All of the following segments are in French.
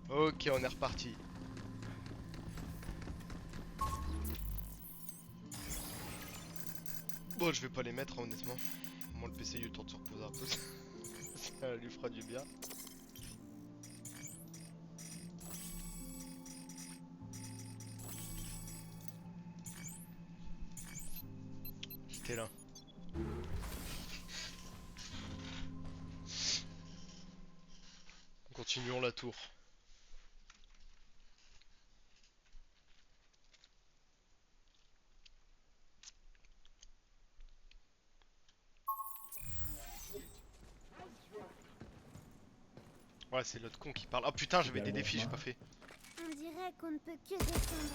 Ok, on est reparti. Bon, je vais pas les mettre, hein, honnêtement. Au moins, le PC, il a eu le temps de se reposer un peu. Ça lui fera du bien. J'étais là. Continuons la tour. Ouais, c'est l'autre con qui parle. Oh putain, j'avais des défis, j'ai pas fait. On dirait qu'on ne peut que descendre.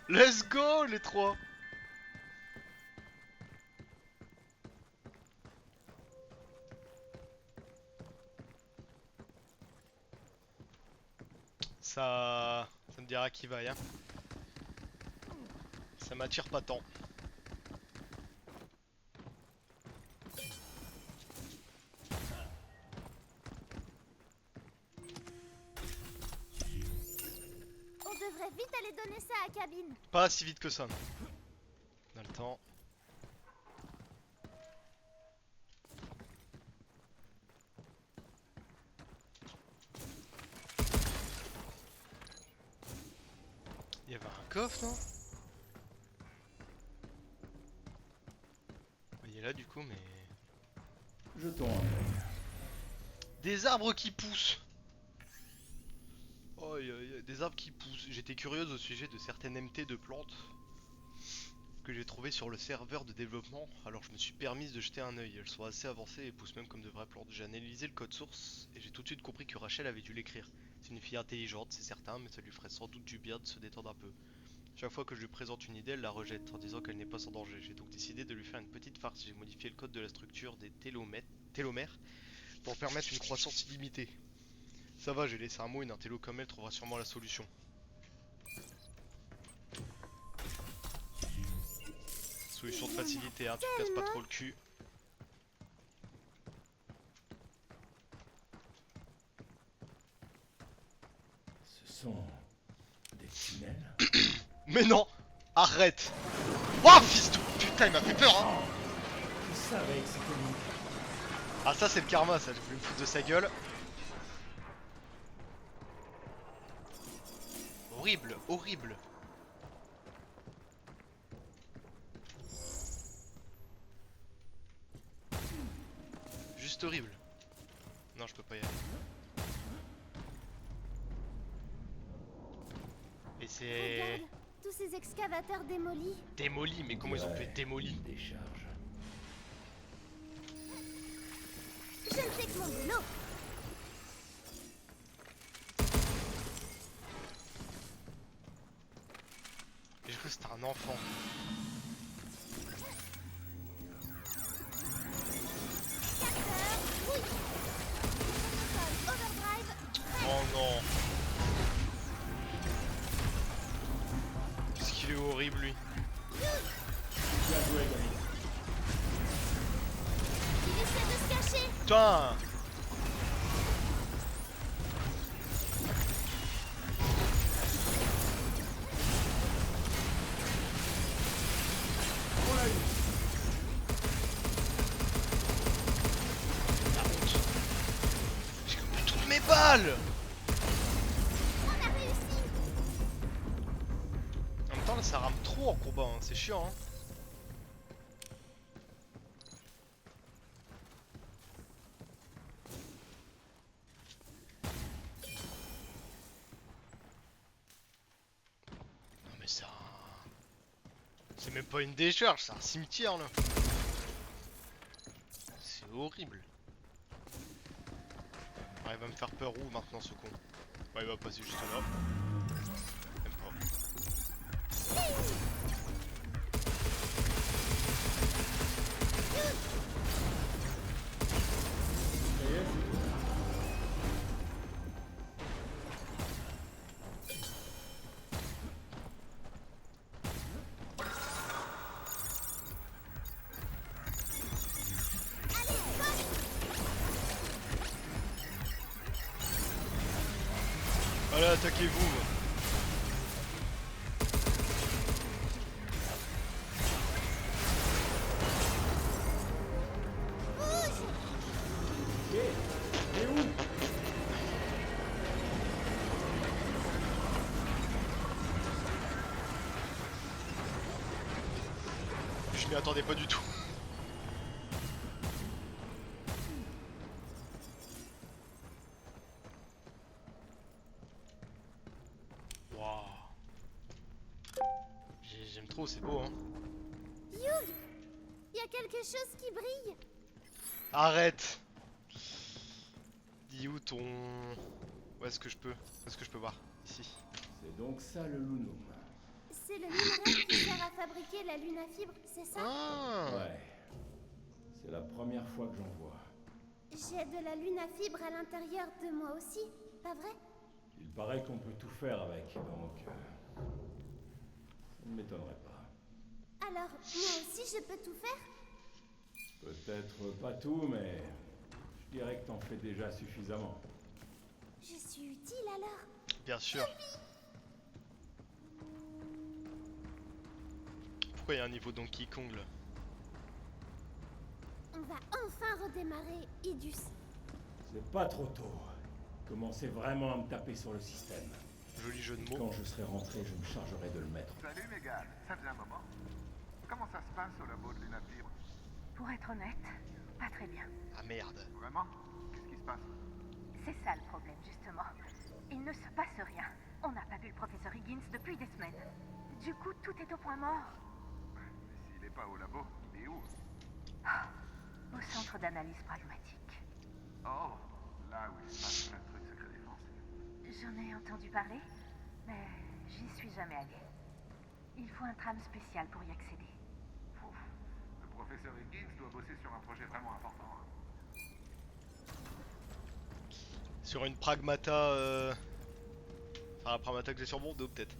Let's go, les trois! Ça me dira qui vaille, hein. Ça m'attire pas tant. On devrait vite aller donner ça à Cabine. Pas si vite que ça. On a le temps. Il y avait un coffre, non? Il est là du coup, mais... Jetons un œil. Des arbres qui poussent! Oh, il y a des arbres qui poussent. J'étais curieuse au sujet de certaines MT de plantes que j'ai trouvées sur le serveur de développement, alors je me suis permise de jeter un œil. Elles sont assez avancées et poussent même comme de vraies plantes. J'ai analysé le code source et j'ai tout de suite compris que Rachel avait dû l'écrire. C'est une fille intelligente, c'est certain, mais ça lui ferait sans doute du bien de se détendre un peu. Chaque fois que je lui présente une idée, elle la rejette en disant qu'elle n'est pas sans danger. J'ai donc décidé de lui faire une petite farce. J'ai modifié le code de la structure des télomères pour permettre une croissance illimitée. Ça va, j'ai laissé un mot, une intello comme elle trouvera sûrement la solution. Solution de facilité, hein, tu te casses pas trop le cul. Ce sont des tunnels. Mais non! Arrête! Oh fils de... Putain, il m'a fait peur, hein! Je savais que c'était lui. Ah ça c'est le karma, ça, je voulais me foutre de sa gueule. Horrible, horrible. Juste horrible. Non, je peux pas y aller. Et c'est... Regarde, tous ces excavateurs démolis. Démoli, mais comment ils ont pu être démolis? Une décharge. Je ne fais que mon boulot. Et je crois que c'était un enfant. Oui. Overdrive. Oh non! Qu'est-ce qu'il est horrible lui. Bien joué, Gabi. Il essaie de se cacher. Putain! On l'a eu. La honte. J'ai coupé toutes mes balles! On a réussi. En même temps là ça rame trop en combat, hein. C'est chiant, hein. Non mais ça... C'est même pas une décharge, c'est un cimetière là. C'est horrible. Ah, il va me faire peur où maintenant ce con? Ouais, il va passer juste là. Même pas. Ça y est, c'est tout. Allez, attaquez-vous. Ok. Et où? Je m'y attendais pas du tout. Waouh. J'aime trop, c'est beau hein. Hugh, il y a quelque chose qui brille. Arrête. Dis où ton... Où est-ce que je peux? Où est-ce que je peux voir? Ici. C'est donc ça le Lunum. C'est le minerai qui sert à fabriquer la lune à fibres, c'est ça? Ah. Ouais. C'est la première fois que j'en vois. J'ai de la lune à fibres à l'intérieur de moi aussi, pas vrai? Il paraît qu'on peut tout faire avec, donc... ça ne m'étonnerait pas. Alors, moi aussi je peux tout faire? Peut-être pas tout, mais... je dirais que t'en fais déjà suffisamment. Je suis utile alors? Bien sûr. Pourquoi il y a un niveau Donkey Kong là? On va enfin redémarrer Idus. C'est pas trop tôt. Commencez vraiment à me taper sur le système. Joli jeu de mots. Quand je serai rentré, je me chargerai de le mettre. Salut Mégane, ça faisait un moment. Comment ça se passe au labo de Lunafibre? Pour être honnête, pas très bien. Ah merde. Vraiment? Qu'est-ce qui se passe? C'est ça le problème, justement. Il ne se passe rien. On n'a pas vu le professeur Higgins depuis des semaines. Du coup, tout est au point mort. Mais s'il est pas au labo, il est où? Au centre d'analyse pragmatique. Oh, là où il se passe plein de trucs secret défense. J'en ai entendu parler, mais j'y suis jamais allée. Il faut un tram spécial pour y accéder. Ouf. Le professeur Higgins doit bosser sur un projet vraiment important. Hein. Sur une pragmata... Enfin la pragmata que j'ai sur mon dos peut-être.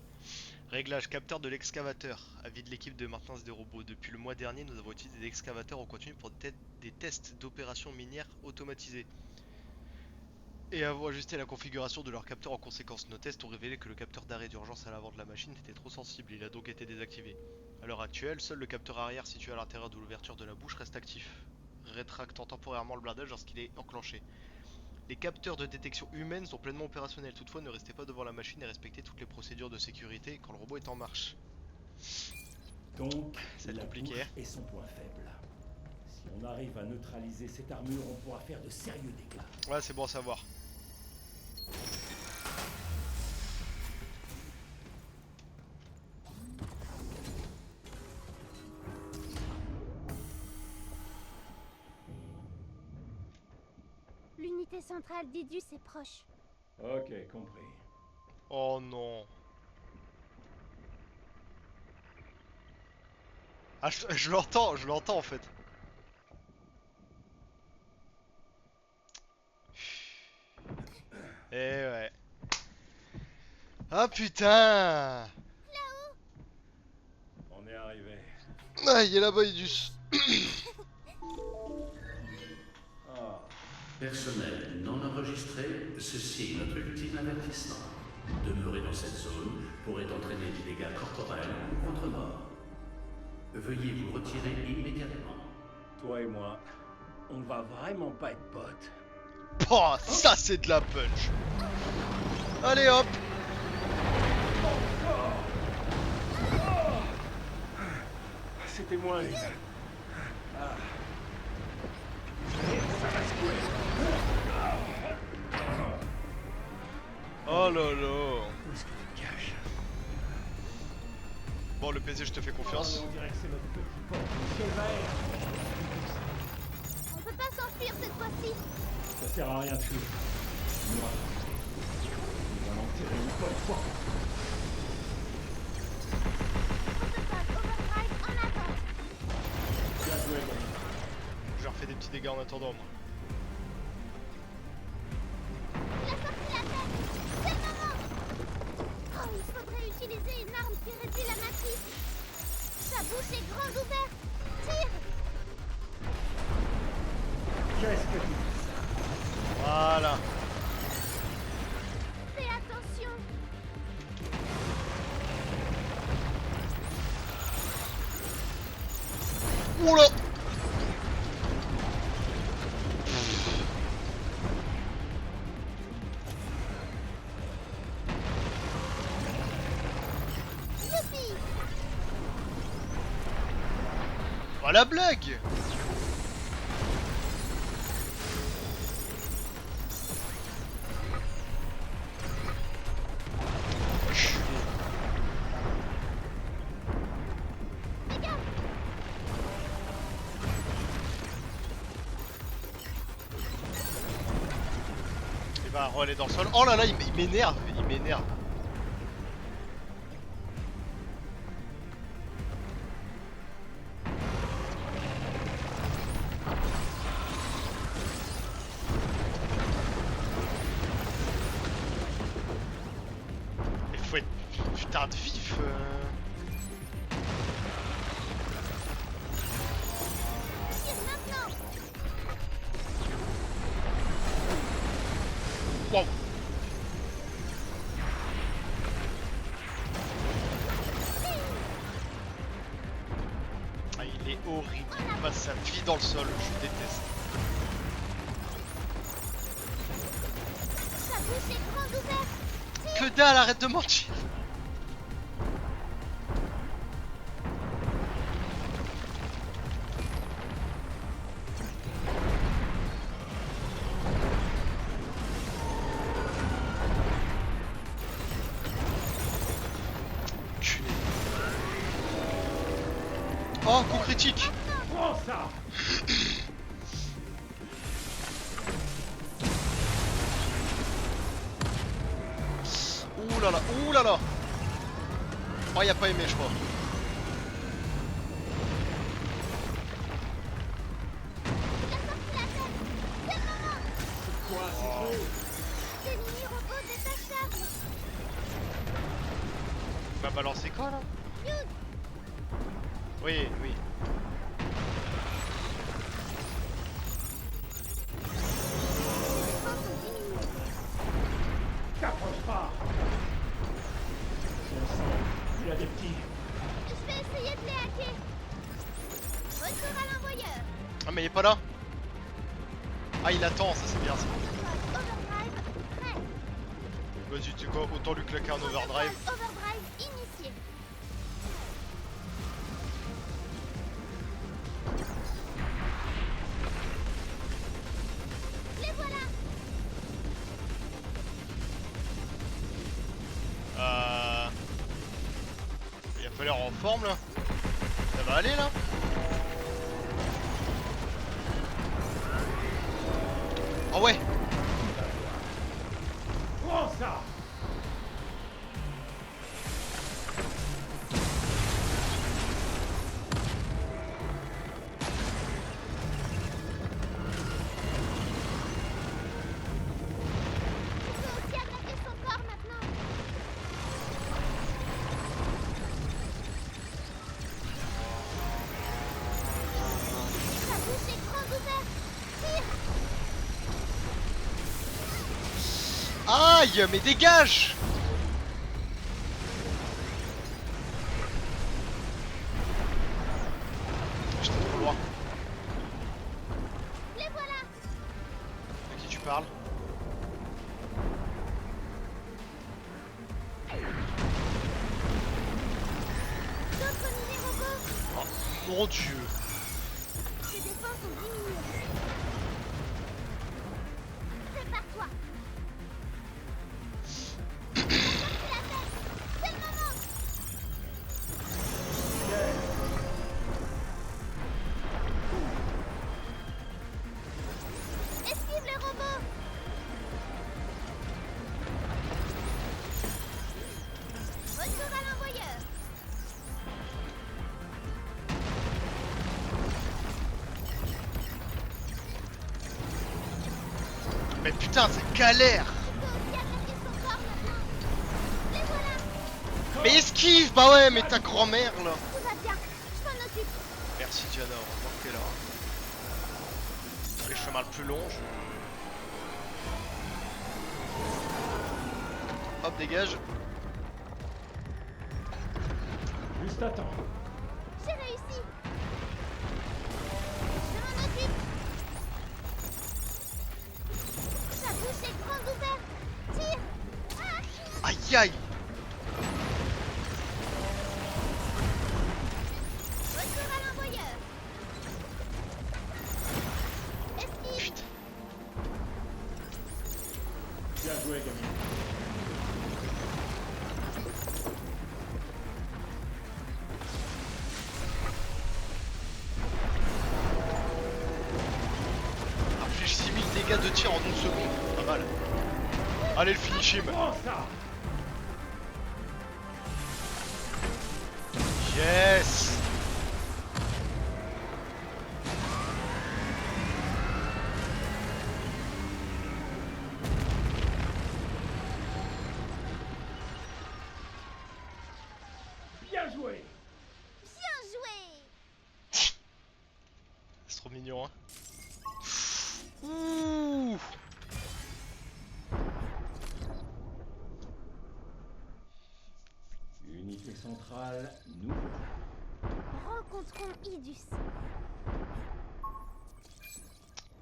Réglage capteur de l'excavateur. Avis de l'équipe de maintenance des robots. Depuis le mois dernier, nous avons utilisé des excavateurs en continu pour des tests d'opérations minières automatisées. Et avons ajusté la configuration de leur capteur en conséquence. Nos tests ont révélé que le capteur d'arrêt d'urgence à l'avant de la machine était trop sensible. Il a donc été désactivé. À l'heure actuelle, seul le capteur arrière situé à l'intérieur de l'ouverture de la bouche reste actif, rétractant temporairement le blindage lorsqu'il est enclenché. Les capteurs de détection humaine sont pleinement opérationnels, toutefois ne restez pas devant la machine et respectez toutes les procédures de sécurité quand le robot est en marche. Donc, Ça va être la compliqué. bouche est son point faible. Si on arrive à neutraliser cette armure, on pourra faire de sérieux dégâts. Ouais, c'est bon à savoir. L'unité centrale d'Idus est proche. Ok, compris. Oh non. Ah, je l'entends en fait. Eh ouais. Ah putain. On est arrivé. Ah, il est là-bas, Idus. Ah, Personnel non enregistré, ceci est notre ultime avertissement. Demeurer dans cette zone pourrait entraîner des dégâts corporels ou votre mort. Veuillez vous retirer immédiatement. toi et moi, on ne va vraiment pas être potes. Oh, ça c'est de la punch. Allez hop. C'était moins une. Ah. Oh là là. Où est-ce que tu te caches? Bon, le PC, je te fais confiance. On dirait que c'est notre petit port. Ciel vert. On peut pas s'enfuir cette fois-ci. Ça sert à rien de fuir. Moi, on va l'enterrer une bonne fois. Protocole Overdrive en attente. Bien joué, Gary. Je leur fais des petits dégâts en attendant, moi. Il a sorti la tête. C'est le moment. Oh, il faudrait utiliser une arme qui réduit la matrice. Sa bouche est grande ouverte. Tire. Qu'est-ce que tu dis ça? Voilà. Fais attention. Oh là. Youpi! Oh la blague. Regarde! Et bah relais dans le sol. Oh là là, il m'énerve, il m'énerve. Il faut être putain de vif. Tire maintenant! Wow. Ah, il est horrible. Il passe sa vie dans le sol. Je déteste. Sa bouche est grande ouverte! Que dalle, arrête de mentir. Culé. Oh, coup critique. Prends ça! Ouh là là, ouh là là. Oh, il a pas aimé, je crois. Il a sorti la tête! C'est le moment! Quoi, c'est trop? Des mini-robots détachables! Il va balancer quoi là? Fuse! Oui, oui. Ses défenses sont diminuées. T'approches pas! Son sang, il a des petits. Je vais essayer de les hacker. Retour à l'envoyeur. Ah, mais il est pas là. Ah, il attend, ça c'est bien ça. Overdrive prêt. Vas-y, tu sais quoi, autant lui claquer un overdrive. Overdrive initié. Les voilà. Il a pas l'air en forme là. Ça va aller là? Ah ouais. Prends ça! On peut aussi attaquer son corps maintenant. Sa bouche est grande ouverte. Tire. Aïe, mais dégage! J'étais trop loin. Les voilà. À qui tu parles? D'autres mini-robots. Oh, mon dieu! Ses défenses sont diminuées. Prépare-toi. Il a sorti la tête. C'est le moment. Esquive les robots. Retour à l'envoyeur. Mais putain, c'est galère! On peut aussi attaquer son corps maintenant. Les voilà. Mais esquive! Bah ouais, mais ta grand-mère là! Tout va bien. Je m'en occupe. Merci Diana, heureusement que t'es là. Les chemins le plus long. Hop, dégage. Juste attends. J'ai réussi. Aïe aïe. Retour à l'envoyeur. Esquive. Putain. Bien joué, Camille. Inflige 6000 dégâts de tir en 11 secondes. Pas mal. Allez, le finish him. Oh, ça. Yes. Bien joué. Bien joué. C'est trop mignon, hein. Ouh. Unité centrale, nous voilà. Rencontrons Idus.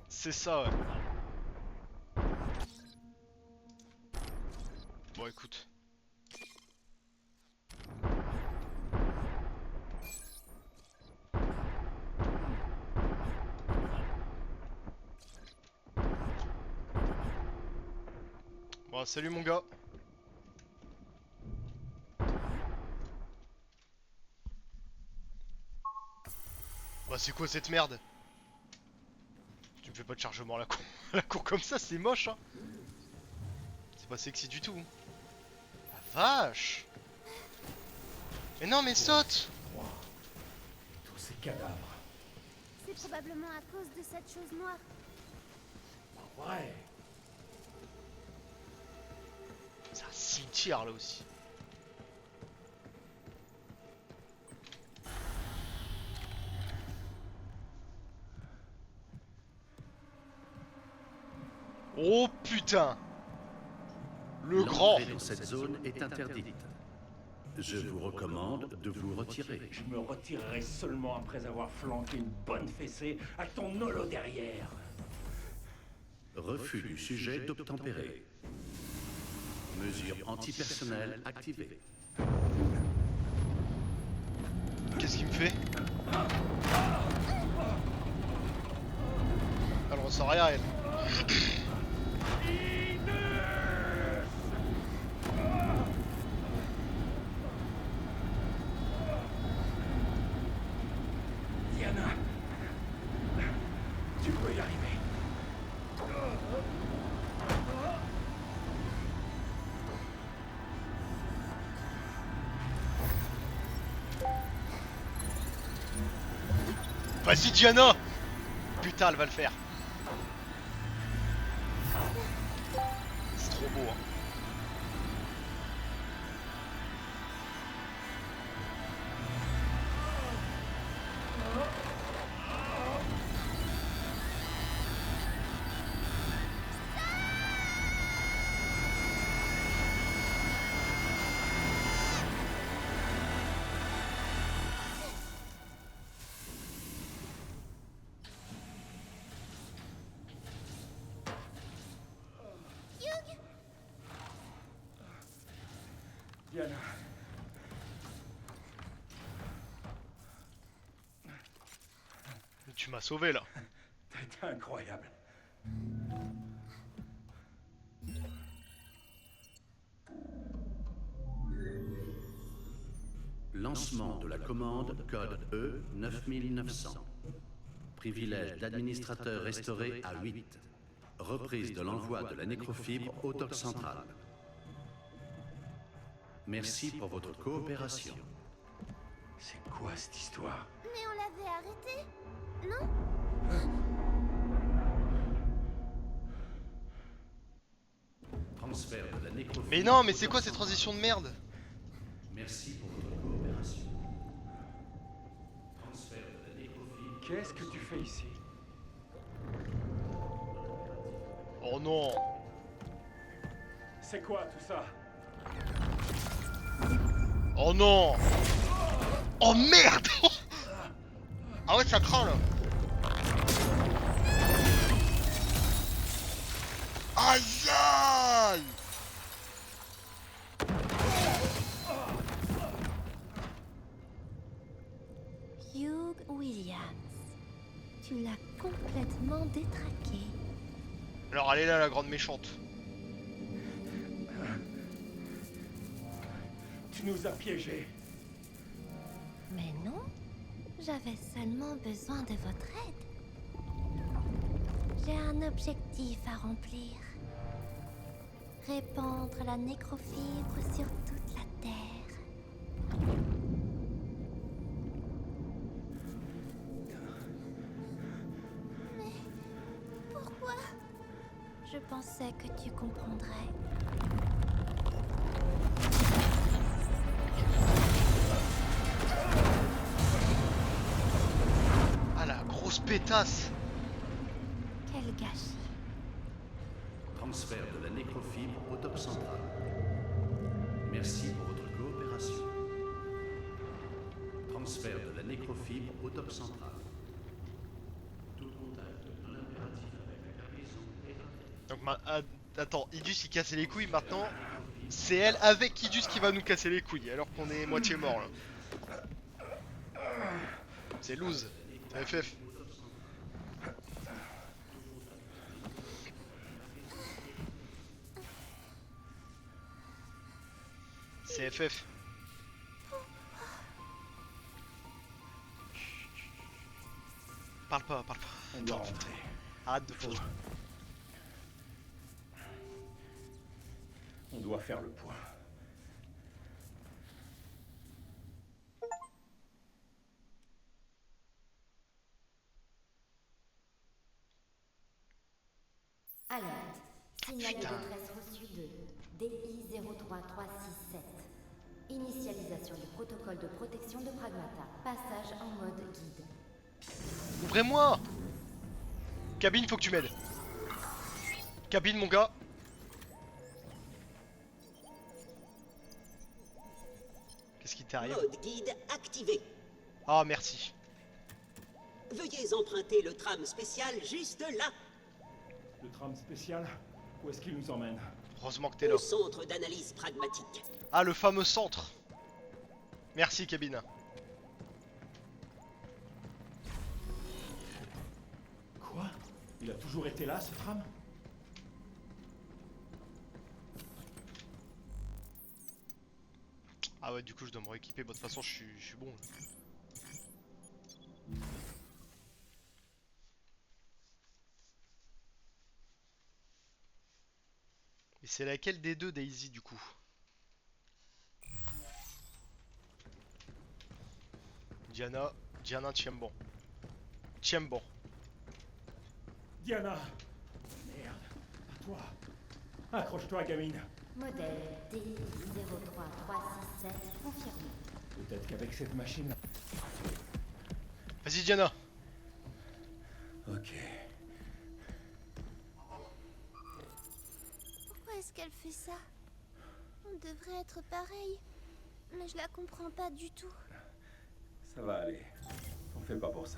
C'est ça, ouais. Bon, écoute. Bon, salut mon gars. Bah, c'est quoi cette merde? Tu me fais pas de chargement à la cour, à la cour comme ça, c'est moche, hein. C'est pas sexy du tout. La vache. Mais non, mais saute. Tous ces cadavres. C'est probablement à cause de cette chose noire. Pas vrai. C'est un cimetière là aussi. Oh putain. Le grand. L'entrée dans cette zone est interdite. Je vous recommande de vous retirer. Je me retirerai seulement après avoir flanqué une bonne fessée à ton holo derrière. Refus du sujet d'obtempérer. Mesure antipersonnelle activée. Qu'est-ce qu'il me fait? Elle ressent rien, elle. Diana, tu peux y arriver. Vas-y Diana. Putain, elle va le faire. C'est trop beau, hein. Hugh. Diana, Tu m'as sauvé là. t'es incroyable. Lancement de la commande code E 9900. Privilège d'administrateur restauré à 8. Reprise de l'envoi de la nécrofibre au dock central. Merci pour votre coopération. C'est quoi cette histoire? Mais on l'avait arrêté, non? Transfert de la nécrofibre. Mais non, mais c'est quoi ces transitions de merde? Merci pour votre coopération. Transfert de la nécrofibre. Qu'est-ce que tu fais ici? Oh non. C'est quoi tout ça? Oh non. Oh merde. Ah ouais, ça craint là. Aïe aïe. Tu l'as complètement détraqué. Alors elle est là la grande méchante. Tu nous as piégés. Mais non, j'avais seulement besoin de votre aide. J'ai un objectif à remplir. Répandre la nécrofibre sur toute la Terre. Mais pourquoi? Je pensais que tu comprendrais. Ah la grosse pétasse. Quel gâchis. Transfert de la nécrofibre au dock central. Merci pour votre coopération. Transfert de la nécrofibre au dock central. Tout contact non impératif avec la cargaison est interdit. Donc attends, Idus il cassait les couilles maintenant. C'est elle avec Idus qui va nous casser les couilles alors qu'on est moitié mort là. C'est loose. C'est FF. C'est FF. Parle pas, parle pas. On doit rentrer. Arrête de foutre. On doit faire le point. Alerte. Signal de Putain. détresse reçu de DI 03367. Initialisation du protocole de protection de Pragmata. Passage en mode guide. Ouvrez-moi. Cabine, faut que tu m'aides. Cabine, mon gars. Qu'est-ce qui t'arrive? Mode guide activé. Ah, merci. Veuillez emprunter le tram spécial juste là, Le tram spécial, où est-ce qu'il nous emmène? Heureusement que t'es là. au centre d'analyse pragmatique. Ah, le fameux centre. Merci, cabine. Quoi? Il a toujours été là, ce tram? Ah ouais, du coup, je dois me rééquiper. Bon, de toute façon, je suis bon. Là. Et c'est laquelle des deux, Daisy, du coup? Diana, Tiembon. Tiembon. Diana! Merde, à toi! Accroche-toi, gamine! Modèle DI 03367 confirmé. Peut-être qu'avec cette machine... Vas-y, Diana. Ok. Pourquoi est-ce qu'elle fait ça? On devrait être pareil. Mais je la comprends pas du tout. Ça va aller. T'en fais pas pour ça.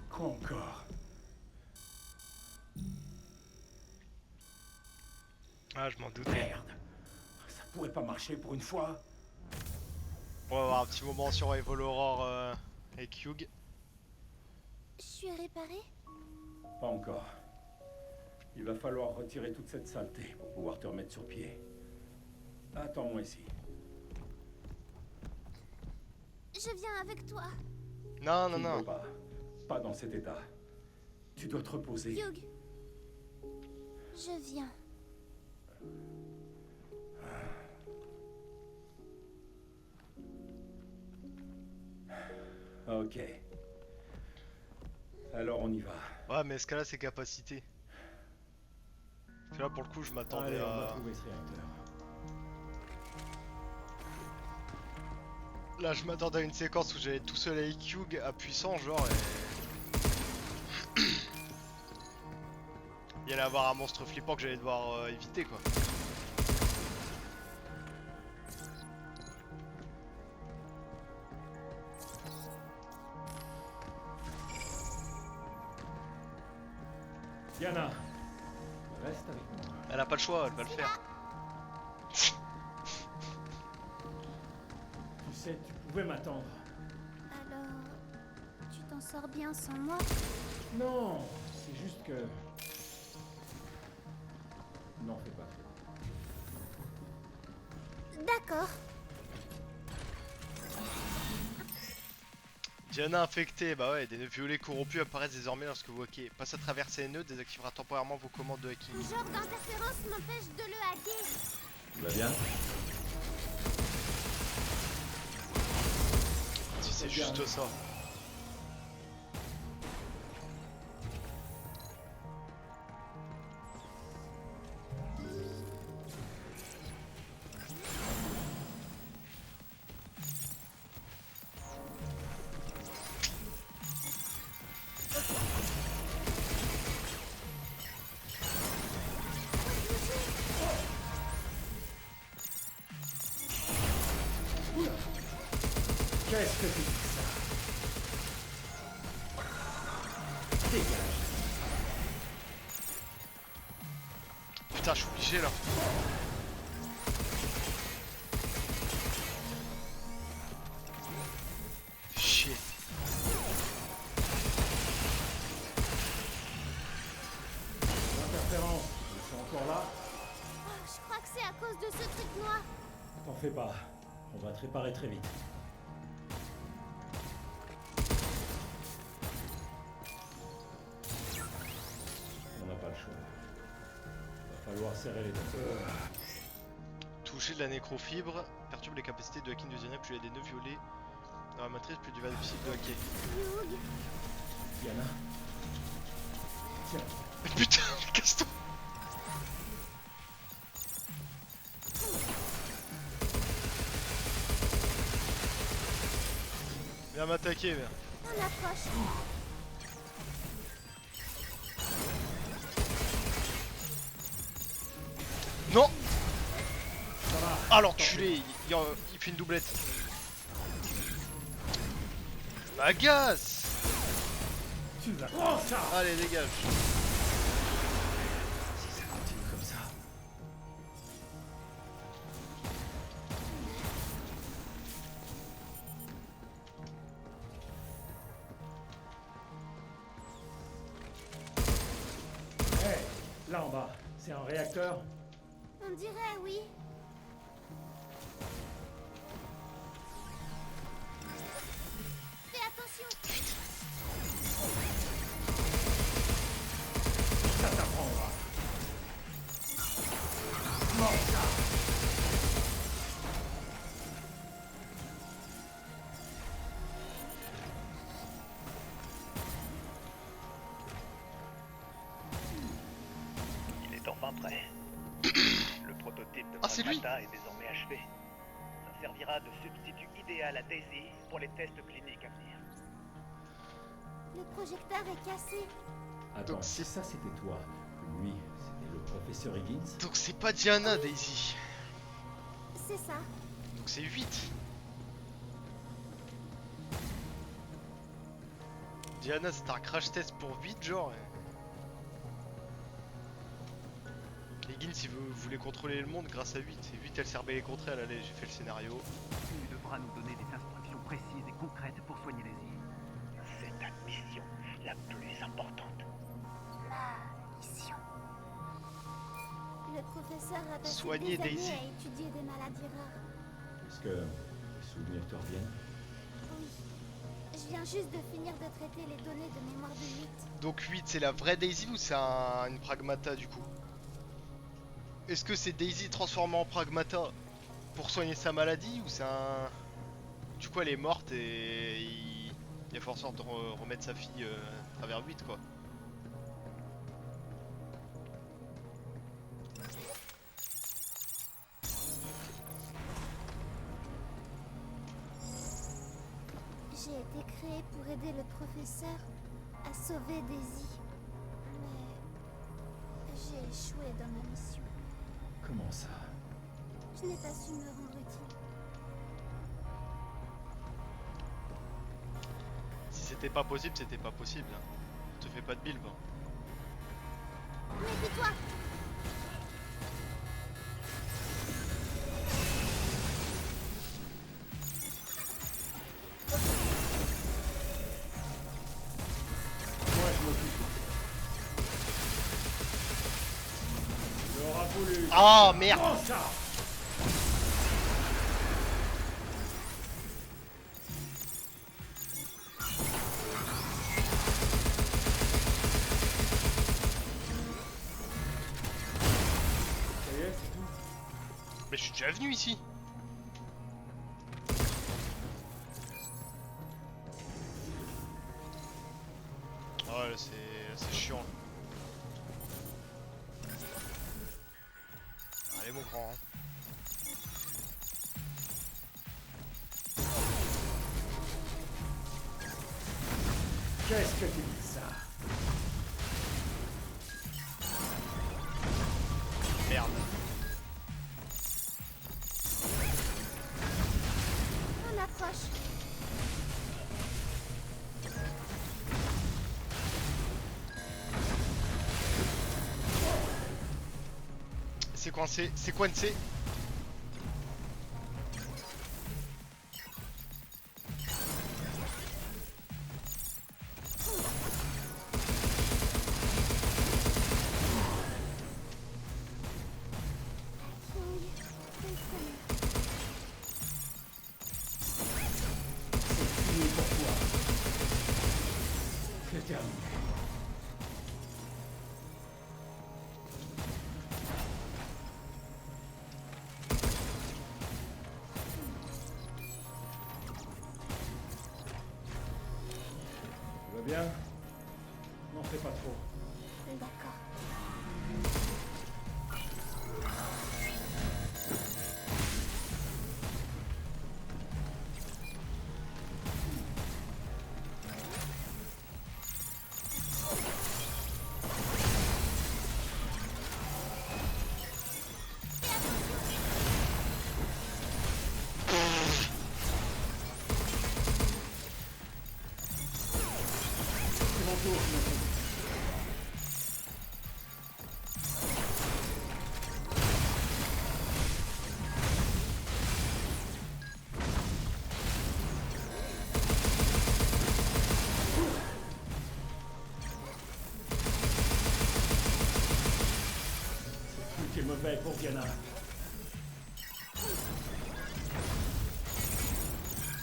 Quoi encore? Ah, je m'en doutais. Merde! Ça pourrait pas marcher pour une fois? On va avoir un petit moment sur Evil Aurore avec Hugh. Je suis réparée? Pas encore. Il va falloir retirer toute cette saleté pour pouvoir te remettre sur pied. Attends-moi ici. Je viens avec toi. Non, non, Tu ne non. peux pas. Pas dans cet état. Tu dois te reposer. Hugh. Je viens. Ok. Alors on y va. Ouais, mais est-ce qu'elle a ses capacités? Parce que là, pour le coup, je m'attendais Allez, on va à... trouver ce réacteur. Là, je m'attendais à une séquence où j'allais tout seul avec Hugh à puissant, genre, et... il y allait avoir un monstre flippant que j'allais devoir éviter, quoi. Diana, reste avec moi. Elle a pas le choix, elle va le faire. Tu sais, tu pouvais m'attendre. Alors, tu t'en sors bien sans moi? Non, c'est juste que... N'en fais pas. D'accord. Diana infectée, bah ouais, des nœuds violets corrompus apparaissent désormais lorsque vous hackez. Passe à travers ces nœuds, désactivera temporairement vos commandes de hacking. Ce genre d'interférence m'empêche de le hacker. Tu vas bien? Si c'est juste ça. Qu'est-ce que tu dis ça? Dégage. Putain, je suis obligé là. Chier. L'interférence, ils sont encore là? Oh, je crois que c'est à cause de ce truc noir. T'en fais pas. On va te réparer très vite. On n'a pas le choix. Va falloir serrer les dents. Toucher de la nécrofibre perturbe les capacités de hacking de Diana, plus il y a des nœuds violets dans la matrice, plus il va être difficile de hacker. Hugh, Diana. Tiens. Mais putain, mais casse-toi. Viens m'attaquer, merde. on approche. Non. Ça va. Ah l'enculé, il fait une doublette. M'agace. Tu vas prendre ça. Allez, dégage. Si ça continue comme ça. Hey, là en bas, c'est un réacteur? On dirait oui. Fais attention. Ça t'apprendra. Mange ça. Il est enfin prêt. Le prototype de Ah, c'est lui. Pragmata est désormais achevé. Ça servira de substitut idéal à Daisy pour les tests cliniques à venir. Le projecteur est cassé. Attends, Donc, si ça c'était toi, lui, c'était le professeur Higgins? Donc c'est pas Diana, Daisy. C'est ça. Donc c'est 8. Diana, c'était un crash test pour 8, genre. Higgins, voulait contrôler le monde grâce à 8. Et 8, elle servait les contre elle. Allez, j'ai fait le scénario. Tu devras nous donner des instructions précises et concrètes pour soigner les îles. C'est ta mission la plus importante. Mission. Le professeur a passé Soigner des années Daisy. à étudier des maladies rares. Est-ce que les souvenirs te reviennent? Oui. Je viens juste de finir de traiter les données de mémoire de 8. Donc 8, c'est la vraie Daisy ou c'est une Pragmata du coup? Est-ce que c'est Daisy transformée en Pragmata pour soigner sa maladie ou c'est un... Du coup elle est morte et il a fait en sorte de remettre sa fille à travers 8 quoi. professeur a sauvé Daisy. Mais j'ai échoué dans ma mission. Comment ça? Je n'ai pas su me rendre utile. Si c'était pas possible, c'était pas possible. Hein. Te fais pas de bilb. Hein. Méfie-toi! Moi, je m'occupe. Il aura voulu. Ah merde! Prends ça! Ça y est, c'est tout. Mais je suis déjà venu ici. Ouais, là, c'est chiant. Là. Allez mon grand. Hein. Qu'est-ce que tu dis ça? Merde. On approche. C'est coincé, c'est coincé. C'est fini pour toi. C'est terminé. Tu vas bien? N'en fais pas trop. D'accord. C'est mon tour, je m'occupe. Ce truc est mauvais pour Diana.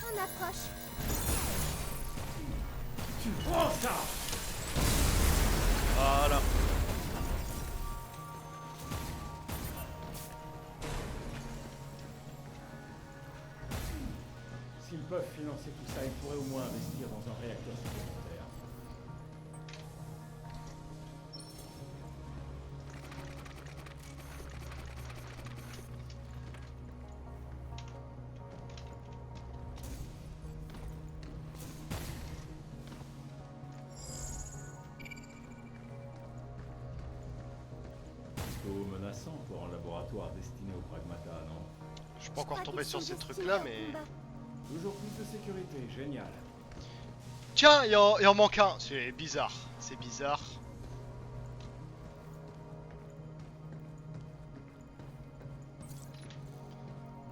On approche. Tu prends ça! Voilà. S'ils peuvent financer tout ça, ils pourraient au moins investir dans un réacteur supplémentaire. Plutôt menaçant pour un laboratoire destiné au pragmata, non? Je suis pas encore crois tombé qu'ils sur sont ces destinés trucs là au mais... combat. Toujours plus de sécurité, génial. Tiens, il en manque un. C'est bizarre. C'est bizarre.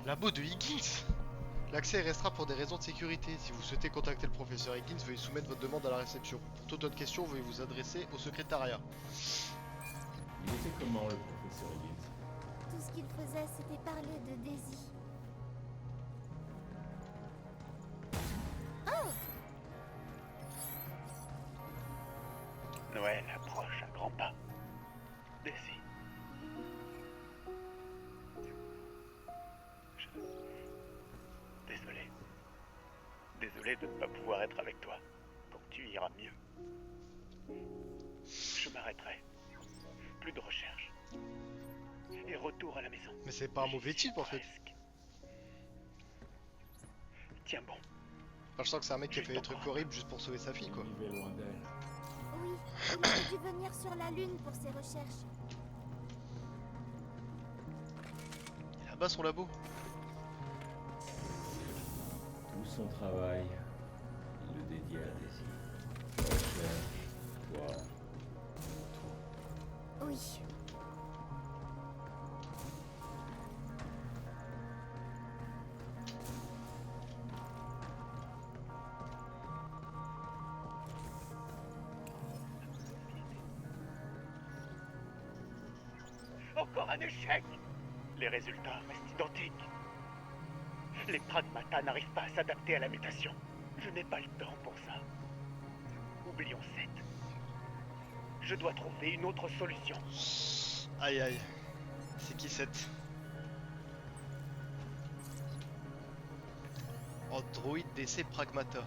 Labo de Higgins. L'accès restera pour des raisons de sécurité. Si vous souhaitez contacter le professeur Higgins, veuillez soumettre votre demande à la réception. Pour toute autre question, veuillez vous adresser au secrétariat. Il était comment le professeur Higgins? Tout ce qu'il faisait, c'était parler de Daisy. Oh! Noël approche à grands pas. Daisy. Désolé. Désolé de ne pas pouvoir être avec toi. Donc tu iras mieux. Je m'arrêterai. Plus de recherche. Et retour à la maison. Mais c'est pas un mauvais J'y suis type en fait. presque. Tiens bon. Enfin, je sens que c'est un mec qui a fait des trucs horribles juste pour sauver sa fille, quoi. Il vivait loin d'elle. Oui, il aurait dû venir sur la Lune pour ses recherches. Et là-bas, son labo. Tout son travail, il le dédiait à Daisy. Recherche, toi, tout. Oui. Encore un échec. Les résultats restent identiques. Les pragmatas n'arrivent pas à s'adapter à la mutation. Je n'ai pas le temps pour ça. Oublions Seth. Je dois trouver une autre solution. Aïe aïe. C'est qui Seth? Android DC Pragmata.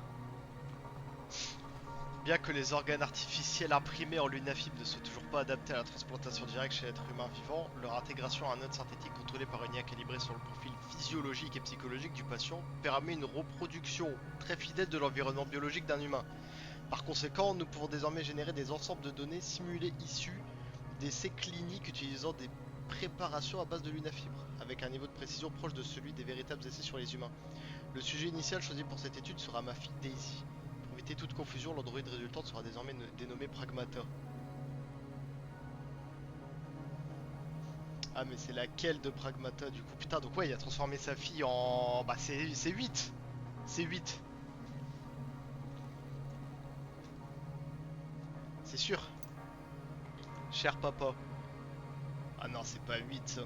Bien que les organes artificiels imprimés en lunafib ne soient toujours pas adaptés à la transplantation directe chez l'être humain vivant, leur intégration à un node synthétique contrôlé par une IA calibrée sur le profil physiologique et psychologique du patient permet une reproduction très fidèle de l'environnement biologique d'un humain. Par conséquent, nous pouvons désormais générer des ensembles de données simulées issues d'essais cliniques utilisant des préparations à base de lunafibre, avec un niveau de précision proche de celui des véritables essais sur les humains. Le sujet initial choisi pour cette étude sera ma fille Daisy. Pour éviter toute confusion, l'androïde résultante sera désormais dénommé Pragmata. Ah mais c'est laquelle de Pragmata du coup? Putain, donc ouais, il a transformé sa fille en... Bah c'est 8. C'est 8. C'est sûr. Cher papa. Ah non, c'est pas 8 ça.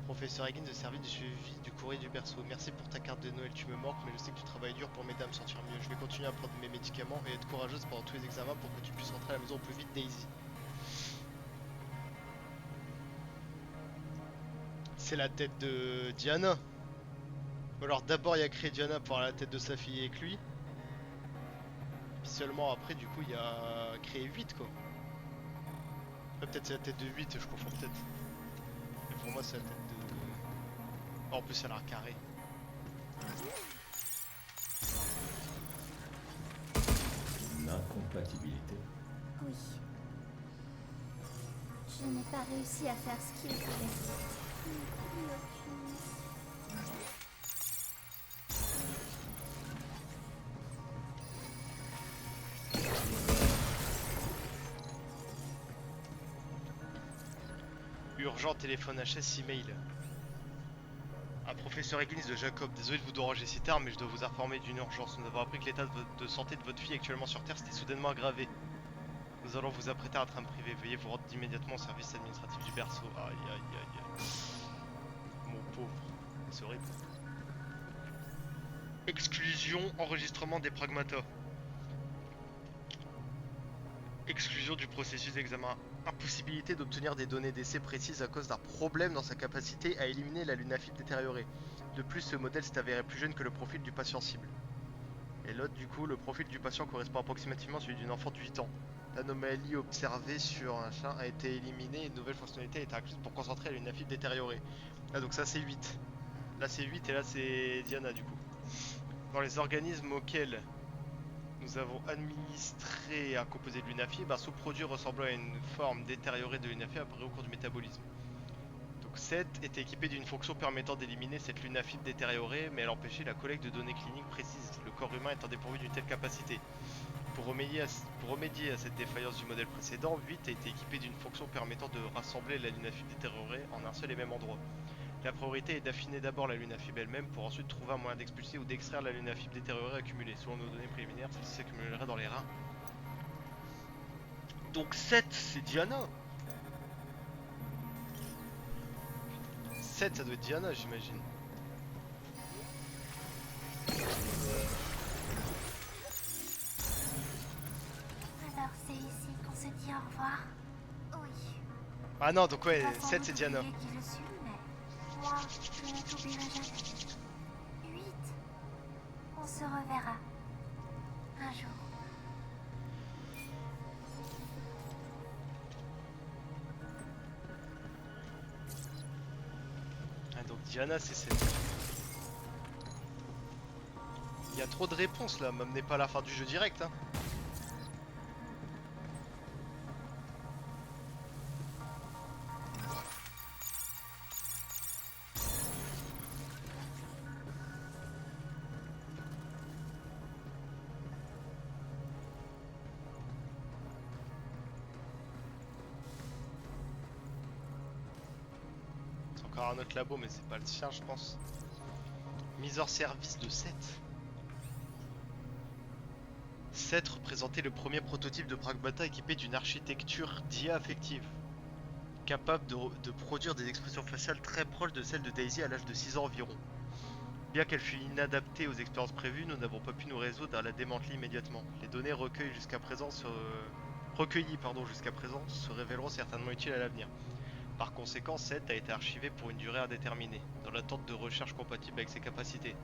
Professeur Higgins de service du suivi du courrier du berceau. Merci pour ta carte de Noël, tu me manques, mais je sais que tu travailles dur pour m'aider à me sentir mieux. Je vais continuer à prendre mes médicaments et être courageuse pendant tous les examens pour que tu puisses rentrer à la maison au plus vite, Daisy. C'est la tête de Diana. Ou alors d'abord il a créé Diana pour avoir la tête de sa fille avec lui. Puis seulement après du coup il a créé 8 quoi. Peut-être c'est la tête de 8, je confonds peut-être. Mais pour moi c'est la tête de... En plus, elle a un carré. Une incompatibilité. Oui. Je n'ai pas réussi à faire ce qu'il voulait. Urgent, téléphone HS, email. Un professeur Higgins de Jacob, désolé de vous déranger si tard, mais je dois vous informer d'une urgence. Nous avons appris que l'état de santé de votre fille actuellement sur Terre s'était soudainement aggravé. Nous allons vous apprêter à un train privé. Veuillez vous rendre immédiatement au service administratif du berceau. Aïe aïe aïe aïe. Mon pauvre. C'est horrible. Exclusion, enregistrement des pragmatas. Exclusion du processus d'examen. Impossibilité d'obtenir des données d'essai précises à cause d'un problème dans sa capacité à éliminer la lunafibre détériorée. De plus, ce modèle s'est avéré plus jeune que le profil du patient cible. Et l'autre, du coup, le profil du patient correspond approximativement à celui d'une enfant de 8 ans. L'anomalie observée sur un chien a été éliminée et une nouvelle fonctionnalité a été incluse pour concentrer la lunafibre détériorée. Là, donc ça c'est 8. Là c'est 8 et là c'est Diana du coup. Dans les organismes auxquels nous avons administré un composé de lunafibre, un sous-produit ressemblant à une forme détériorée de lunafibre apparu au cours du métabolisme. Donc 7 était équipé d'une fonction permettant d'éliminer cette lunafibre détériorée, mais elle empêchait la collecte de données cliniques précises, le corps humain étant dépourvu d'une telle capacité. Pour remédier à cette défaillance du modèle précédent, 8 a été équipé d'une fonction permettant de rassembler la lunafibre détériorée en un seul et même endroit. La priorité est d'affiner d'abord la lunafibre elle-même pour ensuite trouver un moyen d'expulser ou d'extraire la lunafibre détériorée accumulée. Selon nos données préliminaires, celle-ci s'accumulerait dans les reins. Donc 7, c'est Diana. 7, ça doit être Diana, j'imagine. Alors c'est ici qu'on se dit au revoir. Oui. Ah non, donc ouais, 7 c'est Diana. Qui je suis, mais moi, je ne t'oublierai jamais. 8. On se reverra. Un jour. Ah donc Diana c'est 7. Il y a trop de réponses là, m'amenez pas à la fin du jeu direct hein. C'est encore un autre labo mais c'est pas le sien je pense. Mise hors service de 7. 7 représentait le premier prototype de Pragmata équipé d'une architecture d'IA affective, capable de produire des expressions faciales très proches de celles de Daisy à l'âge de 6 ans environ. Bien qu'elle fût inadaptée aux expériences prévues, nous n'avons pas pu nous résoudre à la démanteler immédiatement. Les données recueillies jusqu'à présent se révéleront certainement utiles à l'avenir. Par conséquent, 7 a été archivé pour une durée indéterminée, dans l'attente de recherches compatibles avec ses capacités.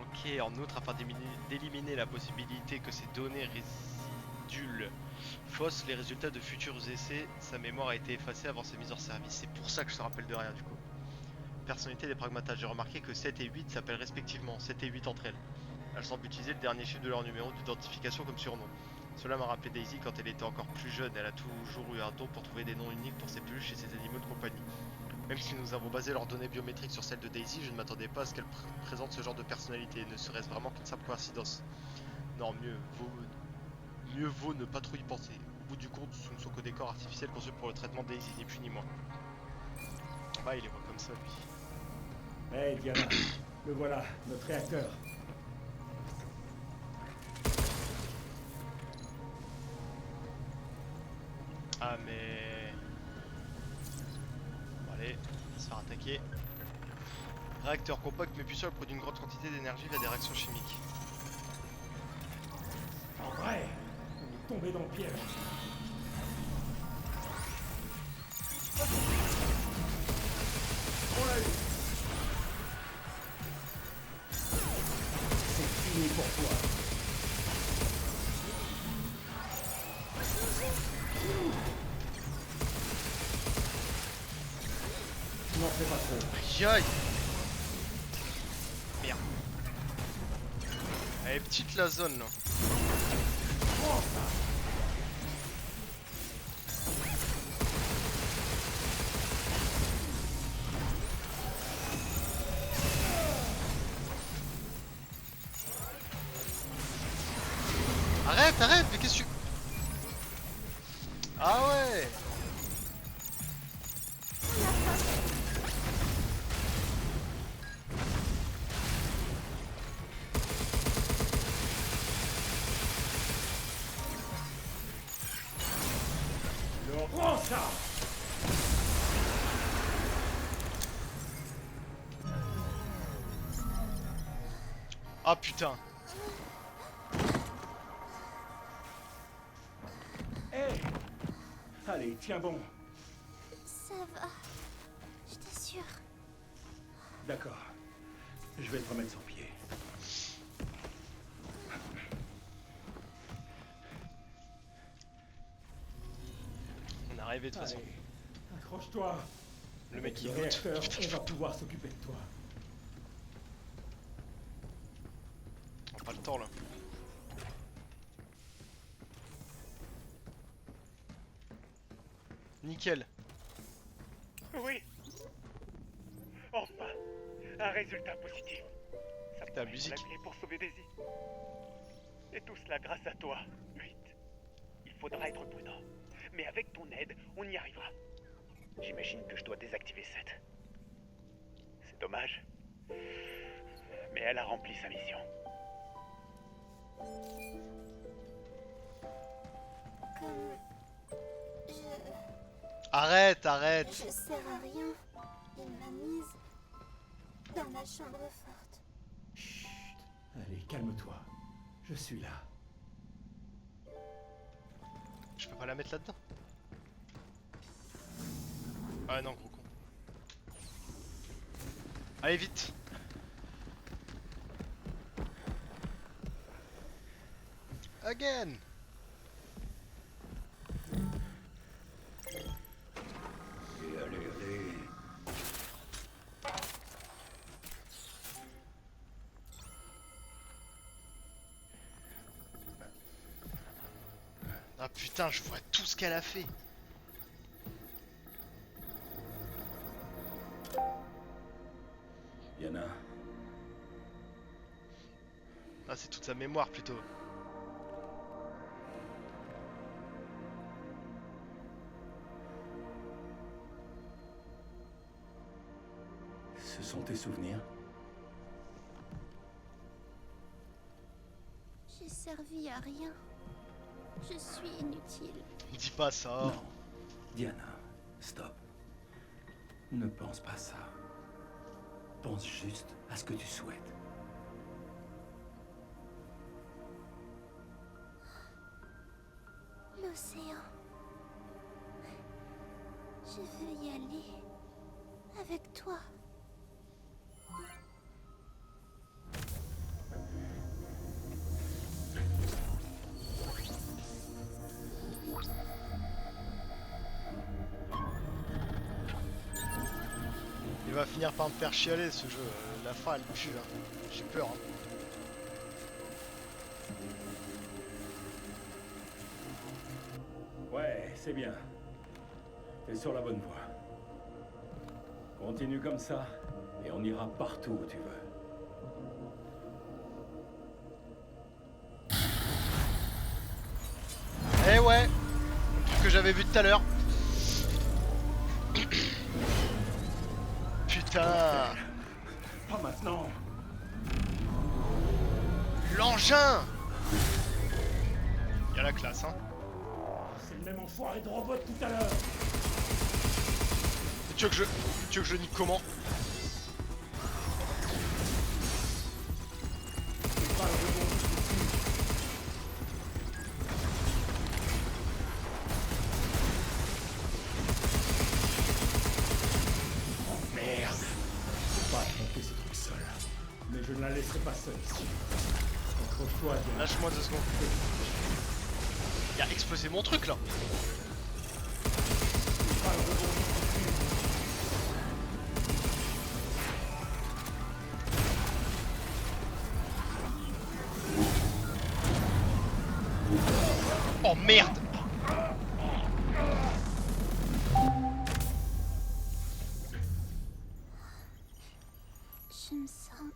Ok, en outre, afin d'éliminer la possibilité que ces données résiduelles faussent les résultats de futurs essais, sa mémoire a été effacée avant sa mise hors service. C'est pour ça que je te rappelle de rien du coup. Personnalité des pragmatas, j'ai remarqué que 7 et 8 s'appellent respectivement 7 et 8 entre elles. Elles semblent utiliser le dernier chiffre de leur numéro d'identification comme surnom. Cela m'a rappelé Daisy quand elle était encore plus jeune, elle a toujours eu un don pour trouver des noms uniques pour ses peluches et ses animaux de compagnie. Même si nous avons basé leurs données biométriques sur celles de Daisy, je ne m'attendais pas à ce qu'elle présente ce genre de personnalité, ne serait-ce vraiment qu'une simple coïncidence. Non, mieux vaut ne pas trop y penser. Au bout du compte, ce ne sont que des corps artificiels conçus pour le traitement de Daisy, ni plus ni moins. Bah, il les voit comme ça, lui. Hey Diana, le voilà, notre réacteur. Ah mais... Bon allez, on va se faire attaquer. Réacteur compact mais puissant, produit une grande quantité d'énergie via des réactions chimiques. En vrai, on est tombé dans le piège. On l'a eu. C'est fini pour toi. Non, c'est pas trop. Aïe aïe. Merde. Elle est petite la zone là. Prends ça. Arrête, mais qu'est-ce que tu... Ah ouais. Prends ça. Ah putain. Hey. Allez, tiens bon. Ça va. Je t'assure. D'accord. Je vais te remettre sur pied. On est arrivé de toute façon. Allez, accroche-toi. Le mec Avec il le loot. réacteur, Putain, on je va fais tout. pouvoir s'occuper de toi. On a pas le temps là. Nickel. Oui. Enfin, un résultat positif. Ça La pourrait être musique. la clé pour sauver Daisy. Et tout cela grâce à toi, 8. Il faudra être prudent. Mais avec ton aide, on y arrivera. J'imagine que je dois désactiver 7. C'est dommage. Mais elle a rempli sa mission. Comme... Je Arrête. sers à rien. Il m'a mise dans la chambre forte. Chut. Allez, calme-toi. Je suis là. Je peux pas la mettre là-dedans. Ah non, gros con. Allez vite. Again. Allez. Ah putain, je vois tout ce qu'elle a fait. Diana, Ah, c'est toute sa mémoire plutôt. ce sont tes souvenirs? J'ai servi à rien. Je suis inutile. Dis pas ça. Non. Diana, stop. Ne pense pas ça. Pense juste à ce que tu souhaites. L'océan. Je veux y aller. Avec toi. Il va finir par me faire chialer ce jeu. La fin elle pue là. J'ai peur. Hein. Ouais, c'est bien. T'es sur la bonne voie. Continue comme ça, et on ira partout où tu veux. Eh ouais, le truc que j'avais vu tout à l'heure. Putain. Pas maintenant. L'engin. Y'a la classe hein. C'est le même enfoiré de robot tout à l'heure. Tu veux que je nique comment? Merde. Je peux pas affronter ces trucs seul. Mais je ne la laisserai pas seule ici. Accroche-toi, Diana. Lâche-moi 2 secondes. Il a explosé mon truc là. Pas le robot. Oh merde. Je me sens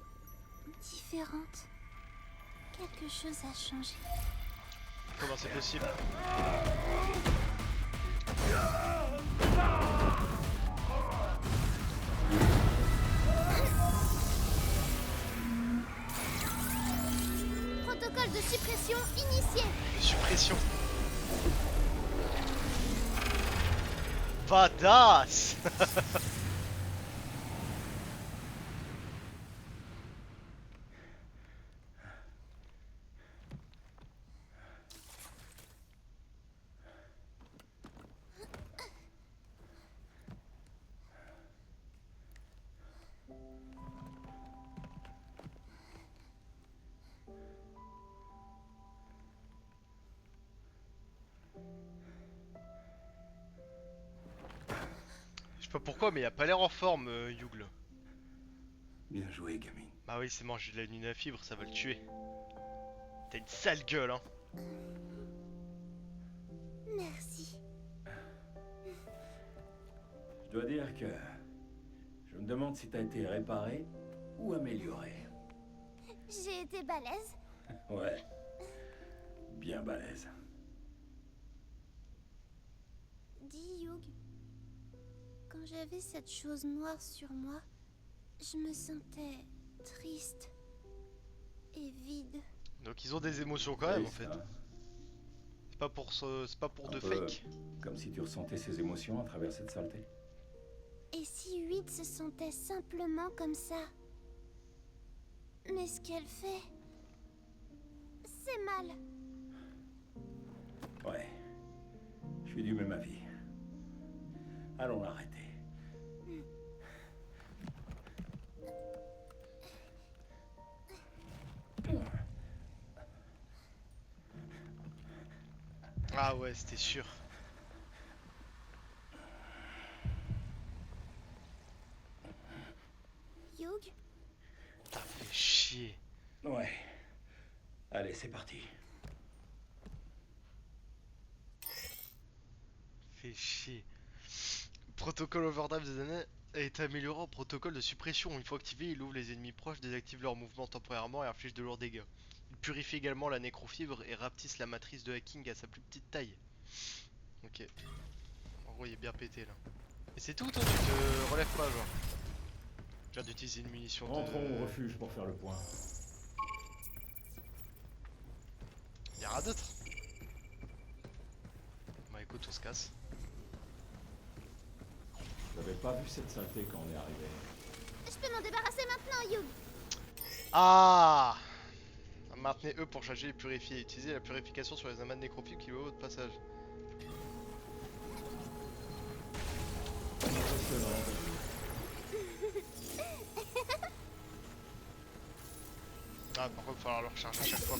différente. Quelque chose a changé. Comment c'est possible? Protocole de suppression initié. Suppression. Badass. Je sais pas pourquoi, mais il a pas l'air en forme, Yugle. Bien joué, gamine. Bah oui, c'est mangé de la lune à fibre, ça va le tuer. T'as une sale gueule, hein. Merci. Je dois dire que je me demande si t'as été réparé ou amélioré. J'ai été balèze. Ouais. Bien balèze. Dis Hugh, quand j'avais cette chose noire sur moi, je me sentais triste et vide. Donc ils ont des émotions quand même en Triste, fait. hein. C'est pas pour Un de peu fake. Comme si tu ressentais ces émotions à travers cette saleté. Et si 8 se sentait simplement comme ça? Mais ce qu'elle fait, c'est mal. Ouais. Je suis du même avis. Allons l'arrêter. Ah ouais, c'était sûr. Hugh, T'as fait chier. Ouais. Allez, c'est parti. fait chier. Protocole Overdrive des années est amélioré en protocole de suppression. Une fois activé, il ouvre les ennemis proches, désactive leurs mouvements temporairement et inflige de lourds dégâts. Il purifie également la nécrofibre et rapetisse la matrice de hacking à sa plus petite taille. Ok. En gros, il est bien pété là. Et c'est tout, toi, tu te relèves pas, genre. Je viens d'utiliser une munition Rentrons au refuge pour faire le point. Y'en aura d'autres. Bah écoute, on se casse. J'avais pas vu cette saleté quand on est arrivé. Je peux m'en débarrasser maintenant, Hugh. Ah! Maintenez E pour charger et purifier. Utilisez la purification sur les amas de nécrophiles qui voient votre passage. Ah, par contre, il va falloir le recharger à chaque fois.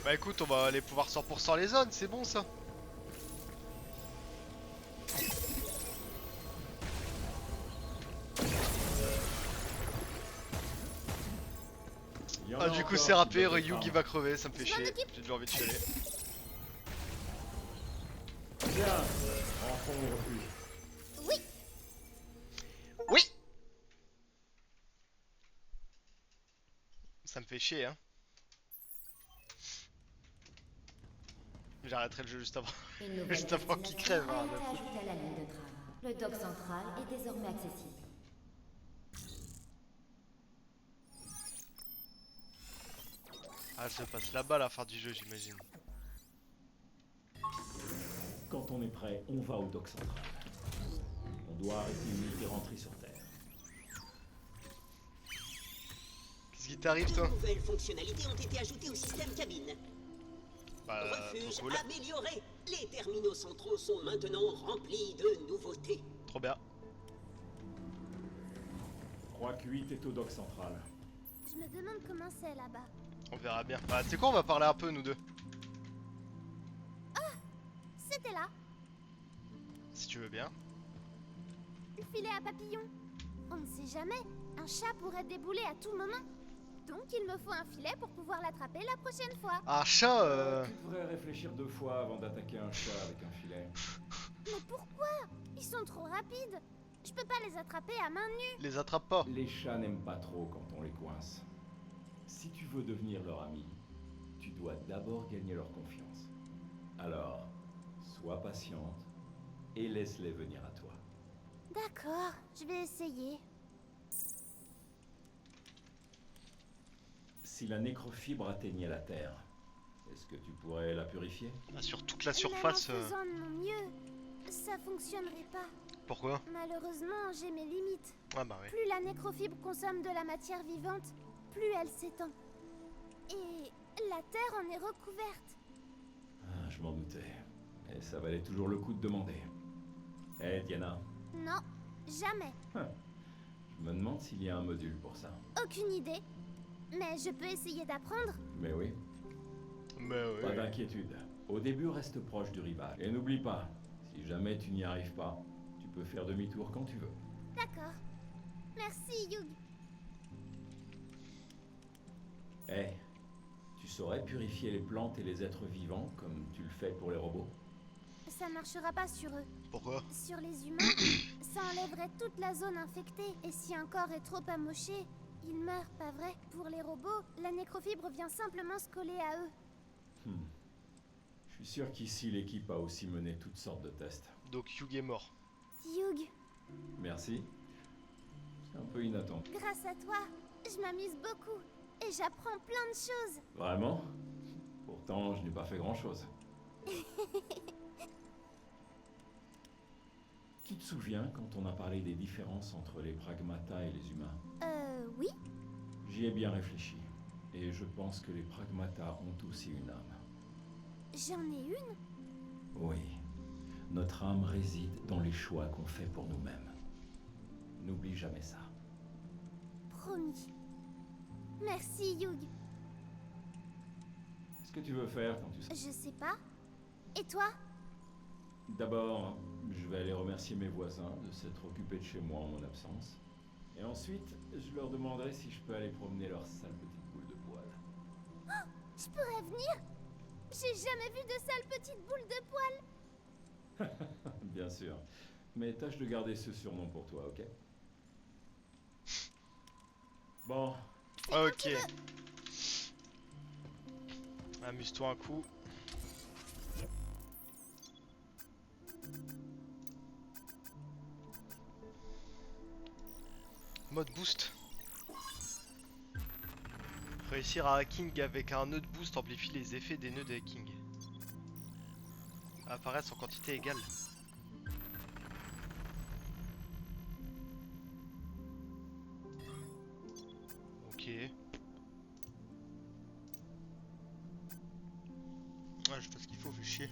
Bah écoute, on va aller pouvoir 100% les zones, c'est bon ça. Ah du coup c'est râpé, Ryug il va crever, ça me fait chier, j'ai déjà envie de chialer. Bien, rentrons au refuge. Oui. Oui. Ça me fait chier hein. J'arrêterai le jeu juste avant. Juste avant qu'il crève. Hein, ajouté à la ligne de tram. Le dock central est désormais accessible. Ah, elle se passe là-bas à la fin du jeu, j'imagine. Quand on est prêt, on va au dock central. On doit arrêter une unité rentrée sur Terre. Qu'est-ce qui t'arrive toi? De nouvelles fonctionnalités ont été ajoutées au système cabine. Bah, Refuge trop cool. amélioré. Les terminaux centraux sont maintenant remplis de nouveautés. Trop bien. 3Q8 est au dock central. Je me demande comment c'est là-bas. On verra bien. Bah, tu sais quoi, on va parler un peu nous deux. C'était là. Si tu veux bien. Le filet à papillon. On ne sait jamais. Un chat pourrait débouler à tout moment. Donc il me faut un filet pour pouvoir l'attraper la prochaine fois. Un chat Tu devrais réfléchir 2 fois avant d'attaquer un chat avec un filet. Mais pourquoi? Ils sont trop rapides. Je peux pas les attraper à main nue. Les attrape pas. Les chats n'aiment pas trop quand on les coince. Si tu veux devenir leur ami, tu dois d'abord gagner leur confiance. Alors, sois patiente et laisse-les venir à toi. D'accord, je vais essayer. Si la nécrofibre atteignait la Terre, est-ce que tu pourrais la purifier? Bah, sur toute la surface. Même en faisant de mon mieux, ça fonctionnerait pas. Pourquoi? Malheureusement, j'ai mes limites. Ah bah oui. Plus la nécrofibre consomme de la matière vivante, plus elle s'étend. Et la Terre en est recouverte. Ah, je m'en doutais. Mais ça valait toujours le coup de demander. Hé, Diana, Non, jamais. je me demande s'il y a un module pour ça. Aucune idée. Mais je peux essayer d'apprendre. Mais oui, Mais oui. pas d'inquiétude. Au début, reste proche du rivage. Et n'oublie pas, si jamais tu n'y arrives pas, tu peux faire demi-tour quand tu veux. D'accord. Merci, Hugh. Hé, tu saurais purifier les plantes et les êtres vivants comme tu le fais pour les robots? Ça marchera pas sur eux. Pourquoi? Sur les humains, ça enlèverait toute la zone infectée. Et si un corps est trop amoché, il meurt, pas vrai? Pour les robots, la nécrofibre vient simplement se coller à eux. Je suis sûr qu'ici, l'équipe a aussi mené toutes sortes de tests. Donc Hugh est mort. Hugh, Merci. C'est un peu inattendu. grâce à toi, je m'amuse beaucoup. Et j'apprends plein de choses. Vraiment? Pourtant, je n'ai pas fait grand-chose. Tu te souviens quand on a parlé des différences entre les pragmata et les humains? Oui. J'y ai bien réfléchi. Et je pense que les pragmata ont aussi une âme. J'en ai une? Oui. Notre âme réside dans les choix qu'on fait pour nous-mêmes. N'oublie jamais ça. Promis. Merci, Hugh. Qu'est-ce que tu veux faire quand tu seras... Je sais pas. Et toi? D'abord, je vais aller remercier mes voisins de s'être occupés de chez moi en mon absence. Et ensuite, je leur demanderai si je peux aller promener leur sale petite boule de poil. Je pourrais venir? J'ai jamais vu de sale petite boule de poil. Bien sûr. Mais tâche de garder ce surnom pour toi, ok? Bon. Ok. Amuse-toi un coup. Mode boost. Réussir à hacking avec un nœud de boost amplifie les effets des nœuds de hacking. Apparaissent en quantité égale. Ok. Ouais, je fais ce qu'il faut, fais chier.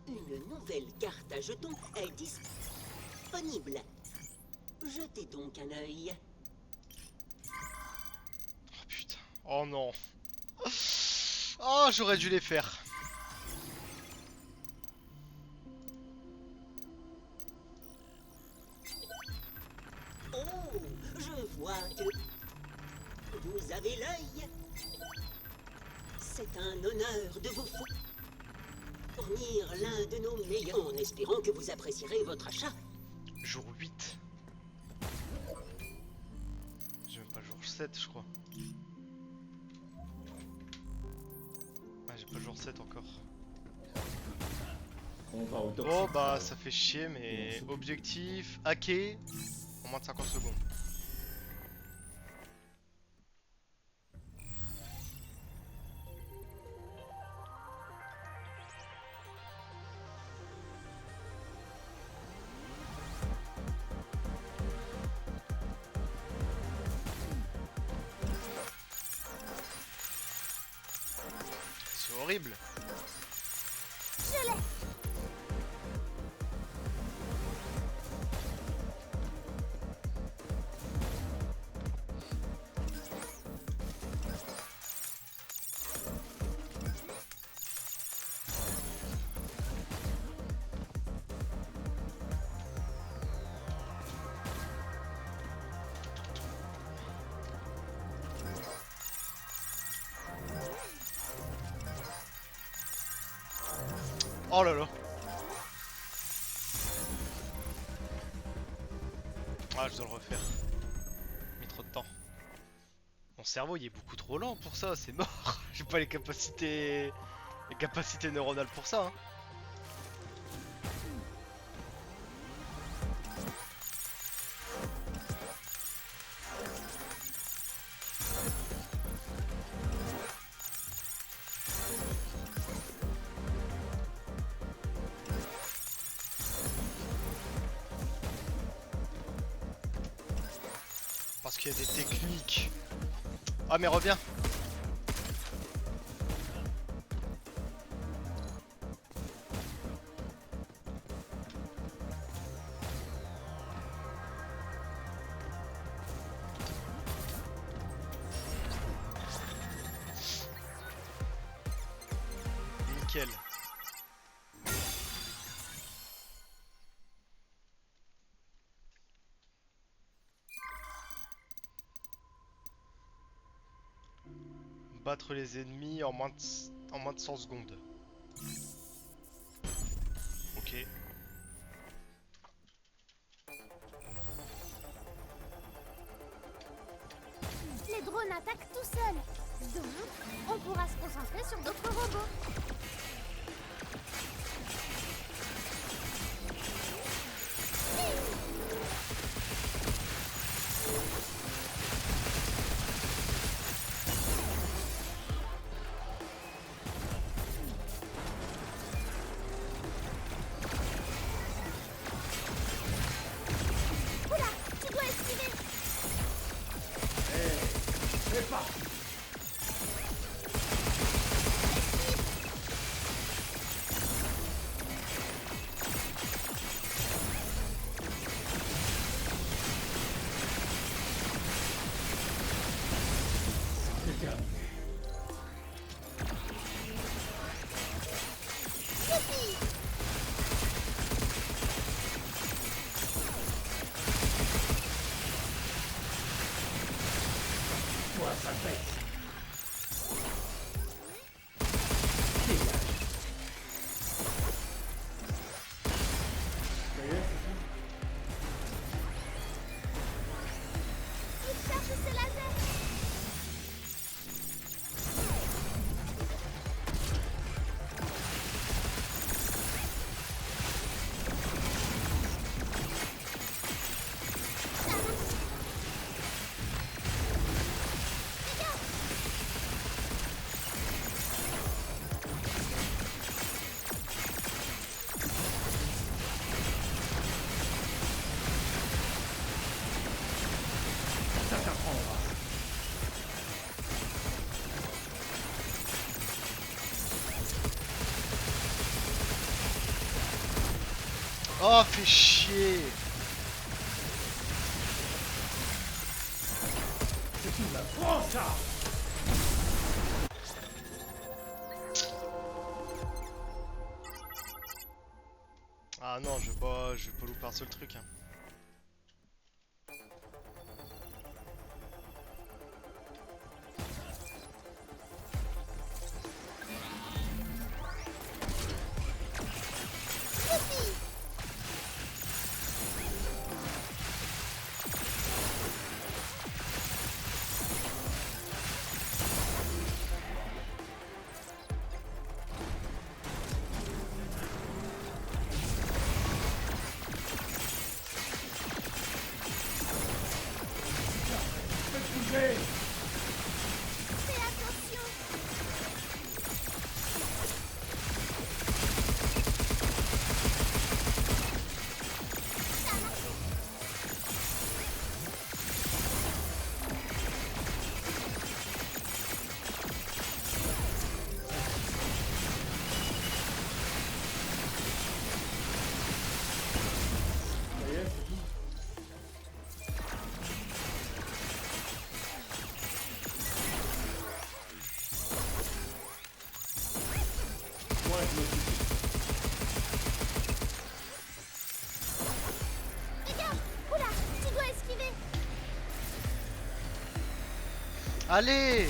Une nouvelle carte à jetons est disponible. Jetez donc un œil. Oh putain. Oh non. Oh, j'aurais dû les faire. Oh, je vois que vous avez l'œil. C'est un honneur de vous fournir l'un de nos meilleurs, en espérant que vous apprécierez votre achat. Jour 8. J'ai même pas jour 7, je crois. Ah, j'ai pas jour 7 encore. On va au top. Oh bah ça fait chier, mais objectif hacker en moins de 50 secondes. C'est horrible. Je l'ai. Oh là là. Ah, je dois le refaire. Mis trop de temps. Mon cerveau il est beaucoup trop lent pour ça, c'est mort. J'ai pas les capacités neuronales pour ça. Hein. Parce qu'il y a des techniques. Ah mais reviens. Nickel. Battre les ennemis en moins de 100 secondes. Ok. Les drones attaquent tout seuls. Donc, on pourra se concentrer sur d'autres robots. Oula, tu dois esquiver. C'est pas. fesse. Il cherche ses lasers. Ça t'apprendra. Oh, fais chier. C'est tout là. Prends ça. Ah non, je vais pas louper un seul truc. Hein. Faites bouger. Fais attention. Ça a marché. Ça y est, c'est tout. Moi, je m'occupe. Regarde. Oula, tu dois esquiver. Allez.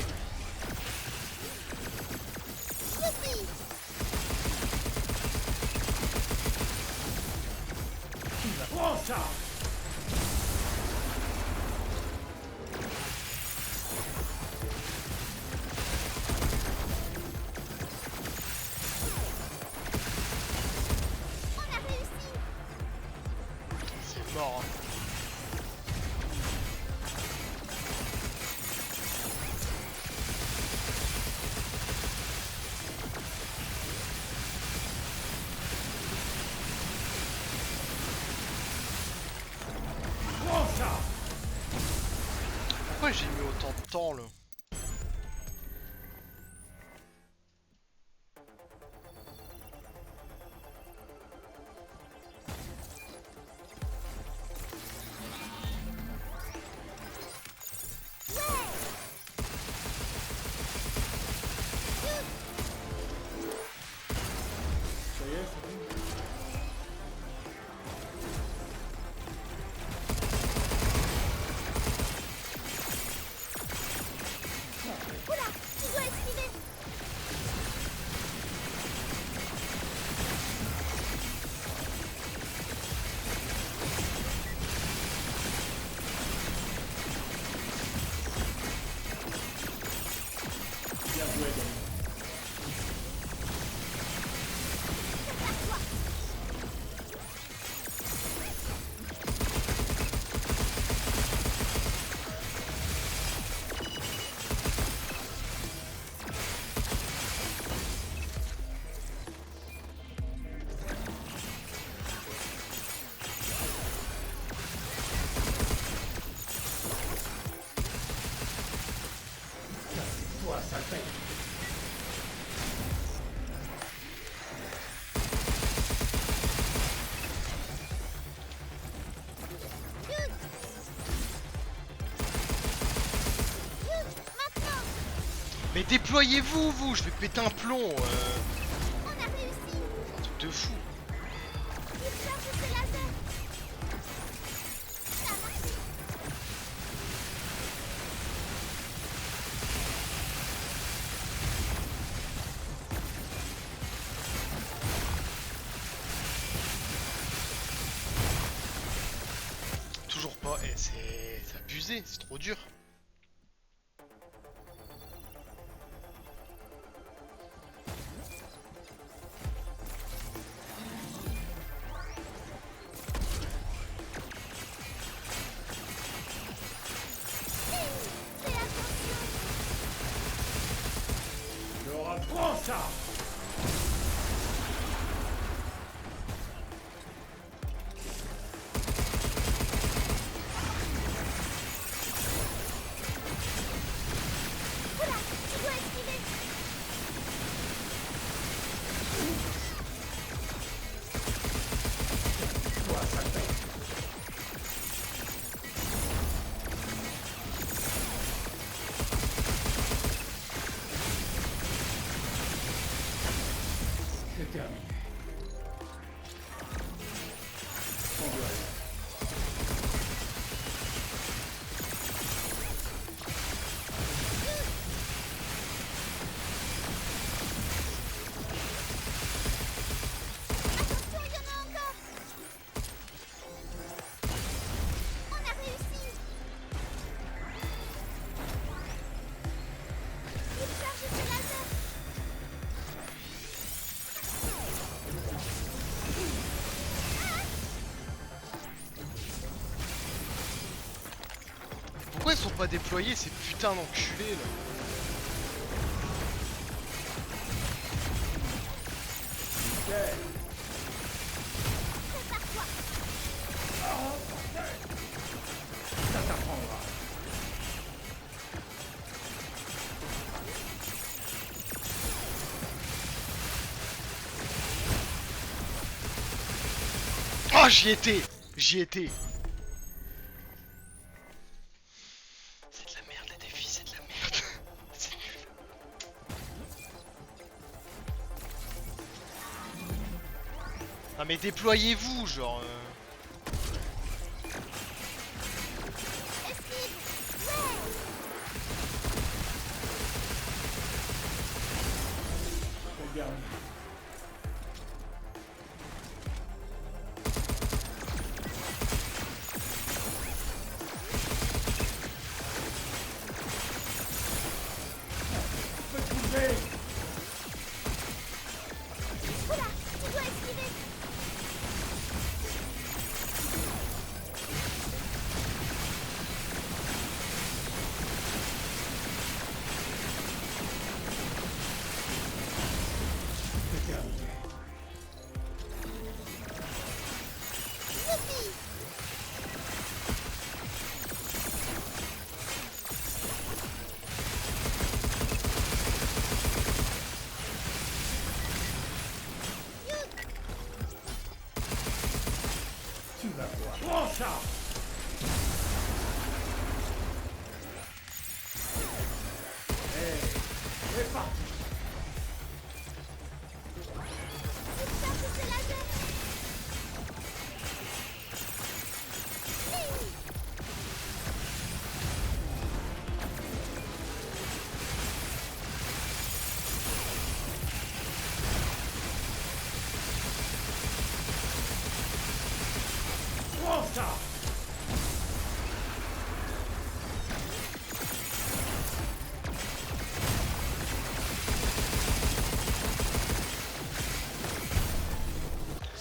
Youpi. Prends ça. On a réussi. C'est mort. Hein. Prends ça. Pourquoi j'ai mis autant de temps là? Ça y est, c'est tout. Oula, tu dois esquiver. Bien joué, Danny. C'est à toi. Toi, ça fait. Maintenant. Mais déployez-vous, vous. Je vais péter un plomb. On a réussi. Un truc de fou. Il cherche ses lasers. Ça a marché. c'est abusé, c'est trop dur. Laura, prends ça! Oula, tu dois esquiver. Toi, ça fait. C'est terminé. On doit aller. Attention, il y en a encore. On a réussi. Il charge ses lasers. Pourquoi ils sont pas déployés ces putains d'enculés là? Prépare-toi. Ça t'apprendra. Oh, j'y étais! J'y étais! C'est de la merde les défis, c'est de la merde. C'est nul. Ah mais déployez-vous, genre... Esquive. Ouais. Regarde. Peux te bouger. Oula, tu dois esquiver. C'est terminé. Youpi. Tu vas voir. Prends ça! Hey, c'est parti! Il charge ses lasers. Bing. Prends ça!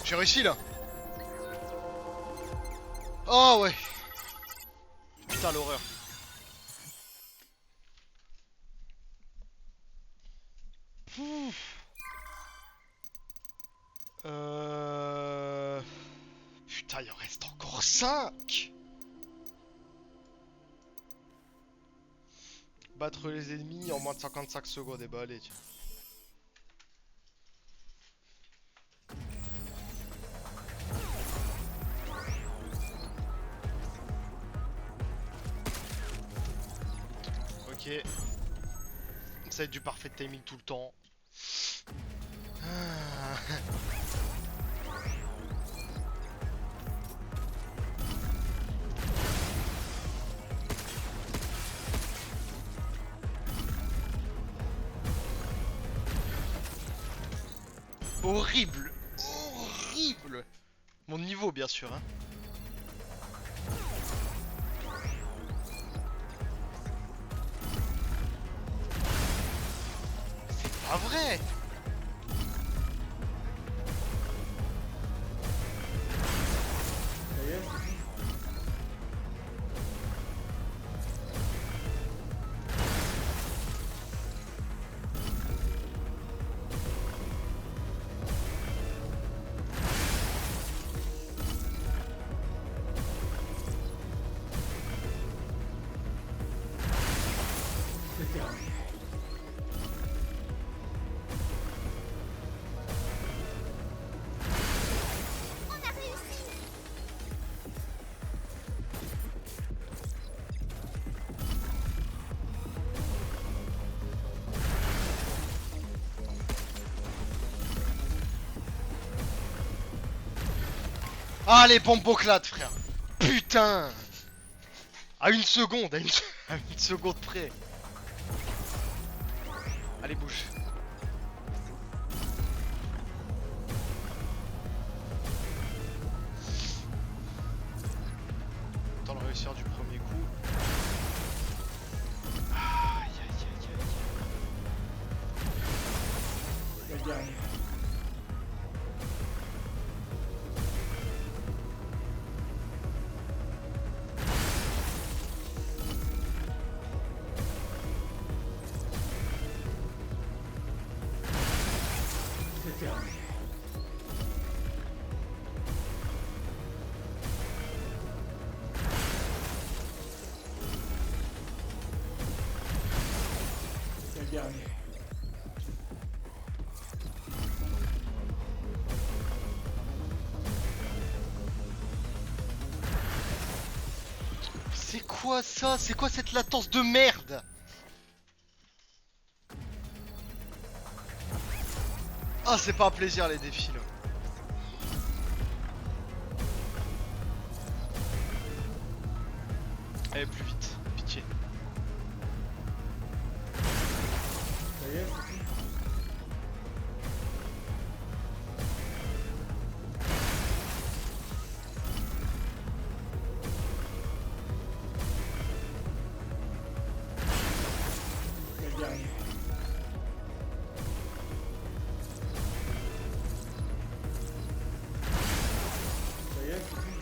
J'ai réussi là. Oh ouais. Putain l'horreur. Pouf. Putain, il en reste encore 5. Battre les ennemis en moins de 55 secondes. Et bah allez, tiens. Ok. Ça va être du parfait timing tout le temps. Ah. Horrible. Horrible. Mon niveau bien sûr hein. Pas vrai. Ça y est, c'est fini. C'est terminé. On a réussi. Ah les bomboclates frère. Putain. À une seconde, à une seconde près. Allez bouge. Autant le réussir du premier coup. Aïe aïe aïe aïe. C'est le dernier. C'est terminé. C'est le dernier. C'est quoi ça? C'est quoi cette latence de merde? Ah c'est pas un plaisir les défis là. Allez plus vite, pitié. Ça y est, c'est fini. C'est le dernier. Ça y est, c'est fini.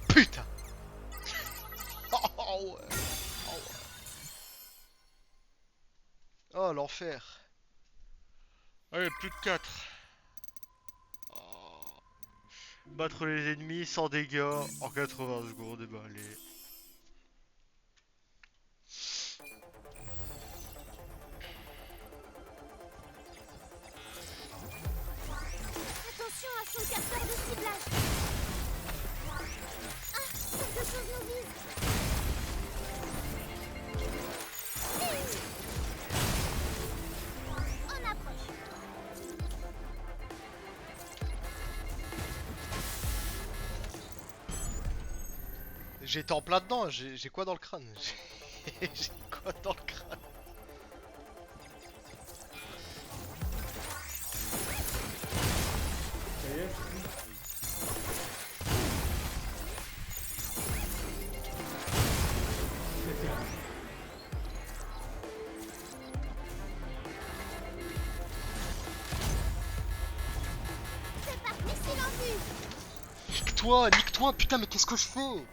Putain. Oh ouais. Oh ouais. Oh l'enfer. Allez plus de 4. Battre les ennemis sans dégâts en 80 secondes, et bah allez. Attention à son capteur de ciblage. Ah, quelque chose nous vise. On approche. J'étais en plein dedans, j'ai quoi dans le crâne? J'ai quoi dans le crâne? Ça y est, c'est fini. C'est terminé. C'est parti, missile en vue. Nique-toi, putain, mais qu'est-ce que je fais?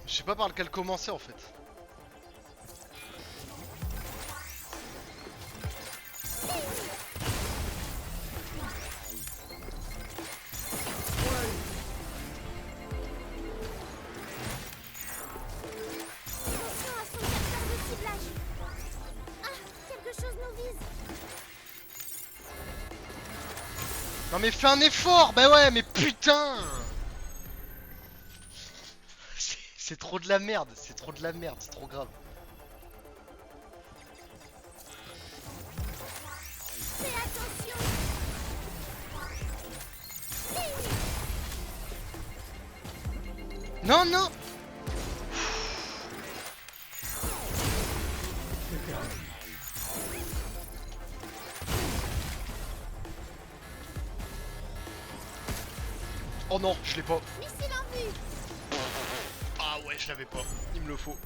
Je sais pas par lequel commencer en fait. Attention à son capteur de ciblage. Ah, quelque chose nous vise. Non mais fais un effort. Bah ouais, mais putain. C'est trop de la merde, c'est trop de la merde, c'est trop grave. Fais attention. Non, non. Oh non, je l'ai pas. Missile en vue. Ah ouais, je l'avais pas. Il me le faut.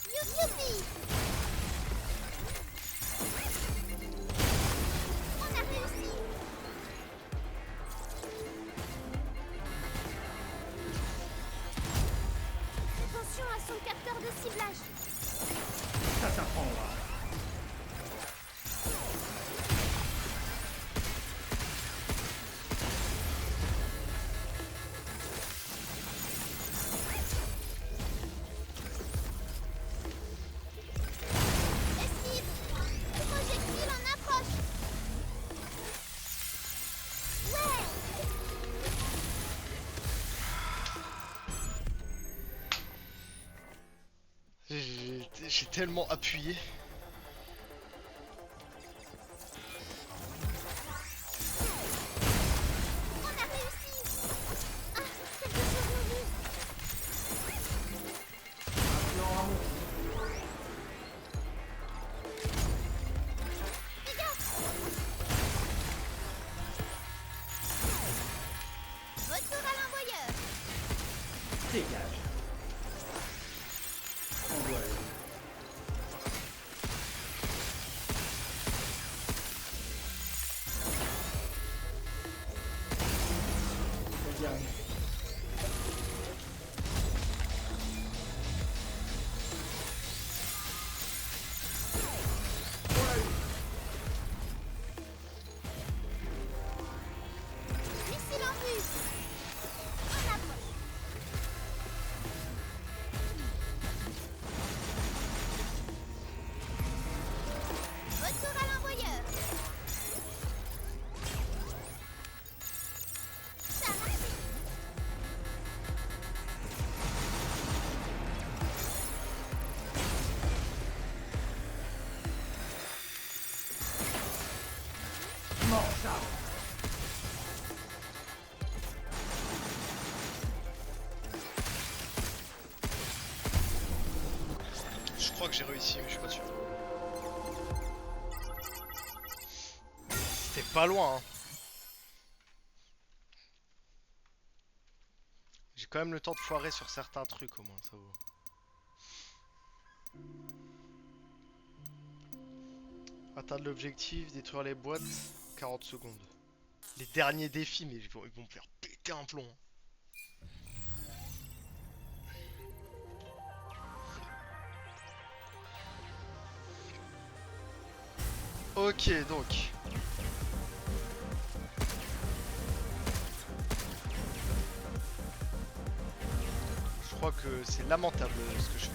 Youpi. On a réussi. Attention à son capteur de ciblage. Ça s'apprendra. Esquive. Projectile en approche. Ouais. J'ai tellement appuyé. On a réussi. Ah, quelque chose nous vise. Fais gaffe. Retour à l'envoyeur. Dégage. Envoie-le. Regarde. Missile en vue. En approche. Retour à l'envoyeur. Ça a marché. Mort ça. Je crois que j'ai réussi, mais je suis pas sûr. C'était pas loin, hein. J'ai quand même le temps de foirer sur certains trucs au moins, ça vaut. Atteindre l'objectif, détruire les boîtes, 40 secondes. Les derniers défis, mais ils vont me faire péter un plomb. Ok, donc. Je crois que c'est lamentable ce que je fais.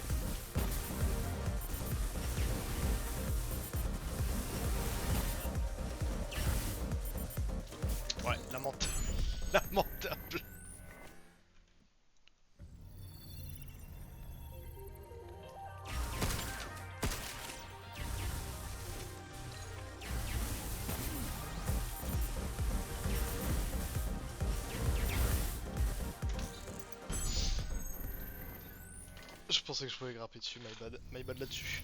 Ouais, lamentable. Lamentable. Je pensais que je pouvais grimper dessus, my bad là-dessus.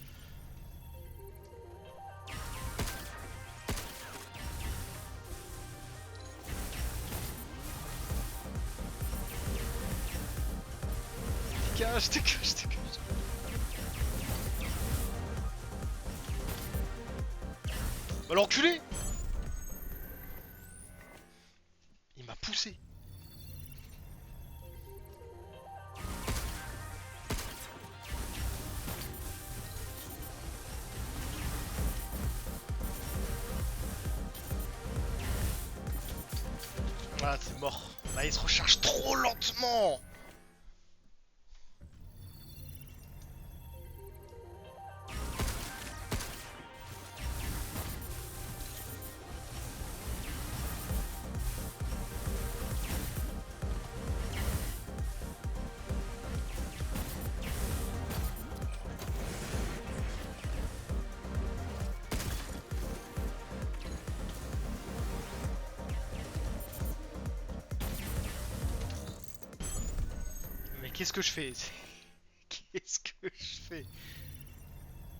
Dégage. Bah l'enculé! Il m'a poussé. Ah, c'est mort. Là, il se recharge trop lentement. qu'est-ce que je fais? Qu'est-ce que je fais?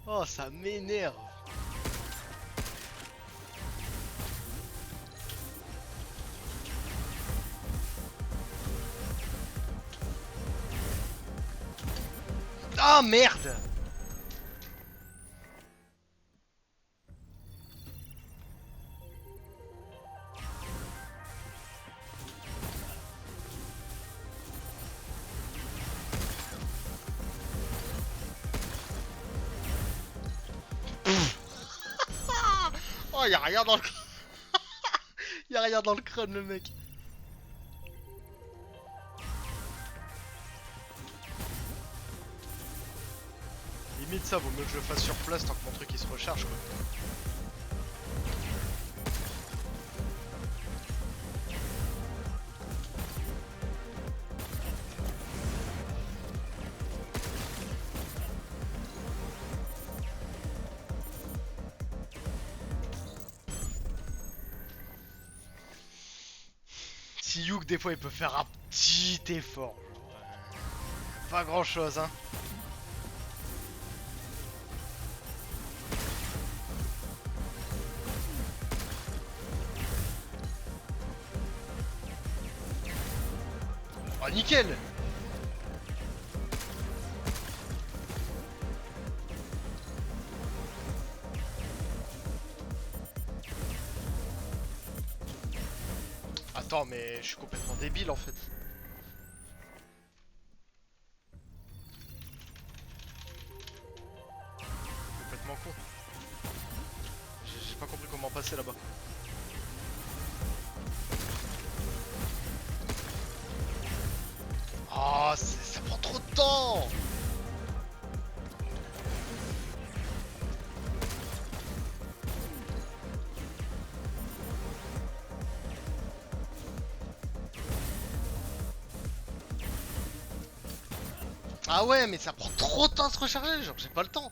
Oh, ça m'énerve. Ah merde! Oh, y'a rien dans le crâne. Y'a rien dans le crâne, le mec. Limite ça, vaut mieux que je le fasse sur place tant que mon truc il se recharge quoi. Si Youk des fois il peut faire un petit effort. Pas grand chose hein. Oh nickel! Attends mais je suis complètement débile en fait. Complètement con. J'ai pas compris comment passer là-bas. Oh, ça prend trop de temps! Ah ouais, mais ça prend trop de temps à se recharger, genre j'ai pas le temps.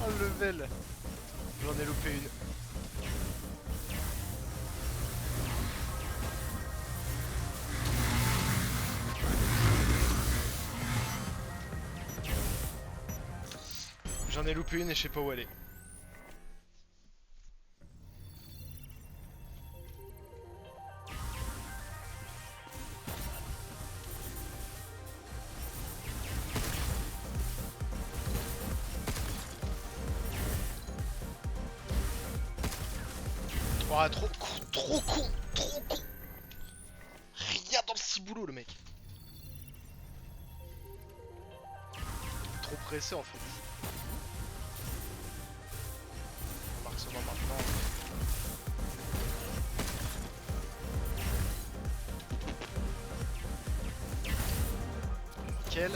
Oh le level. J'en ai loupé une. J'en ai loupé une et je sais pas où elle est. Oh, trop con, trop con, trop con. Rien dans le ciboulot le mec. Trop pressé en fait. On marque seulement maintenant. Nickel.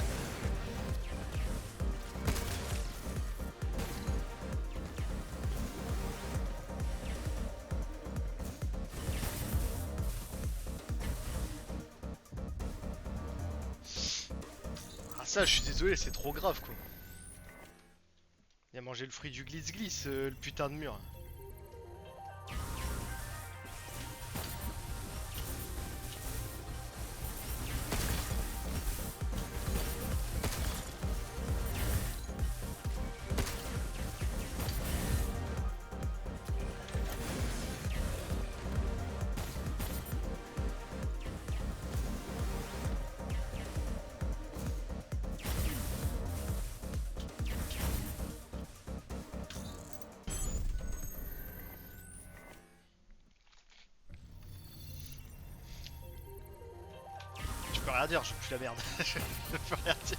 Ça, je suis désolé, c'est trop grave quoi. Il a mangé le fruit du glisse-glisse, le putain de mur. Je peux rien dire, je pue la merde. Je peux rien dire.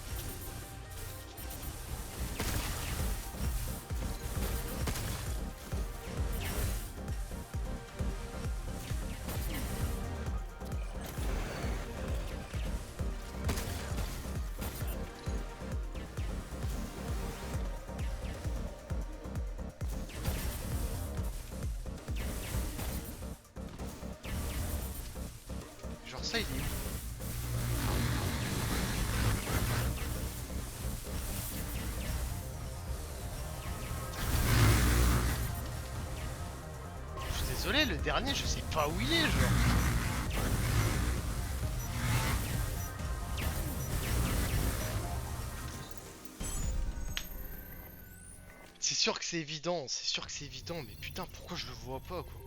Genre ça, il est où? Je suis désolé, le dernier, je sais pas où il est, genre. C'est sûr que c'est évident, mais putain, pourquoi je le vois pas, quoi?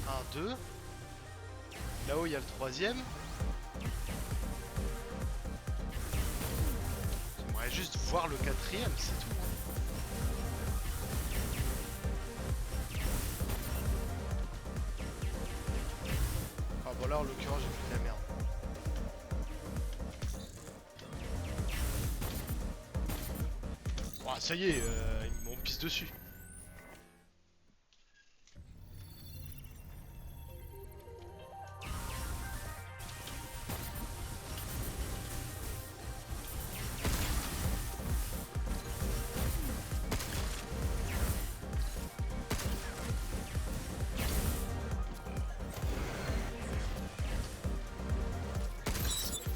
1, 2. Là-haut, il y a le troisième. J'aimerais juste voir le quatrième, c'est tout. Ah bon, là, en l'occurrence, j'ai fait de la merde. Ah, ça y est, ils m'ont pisse dessus.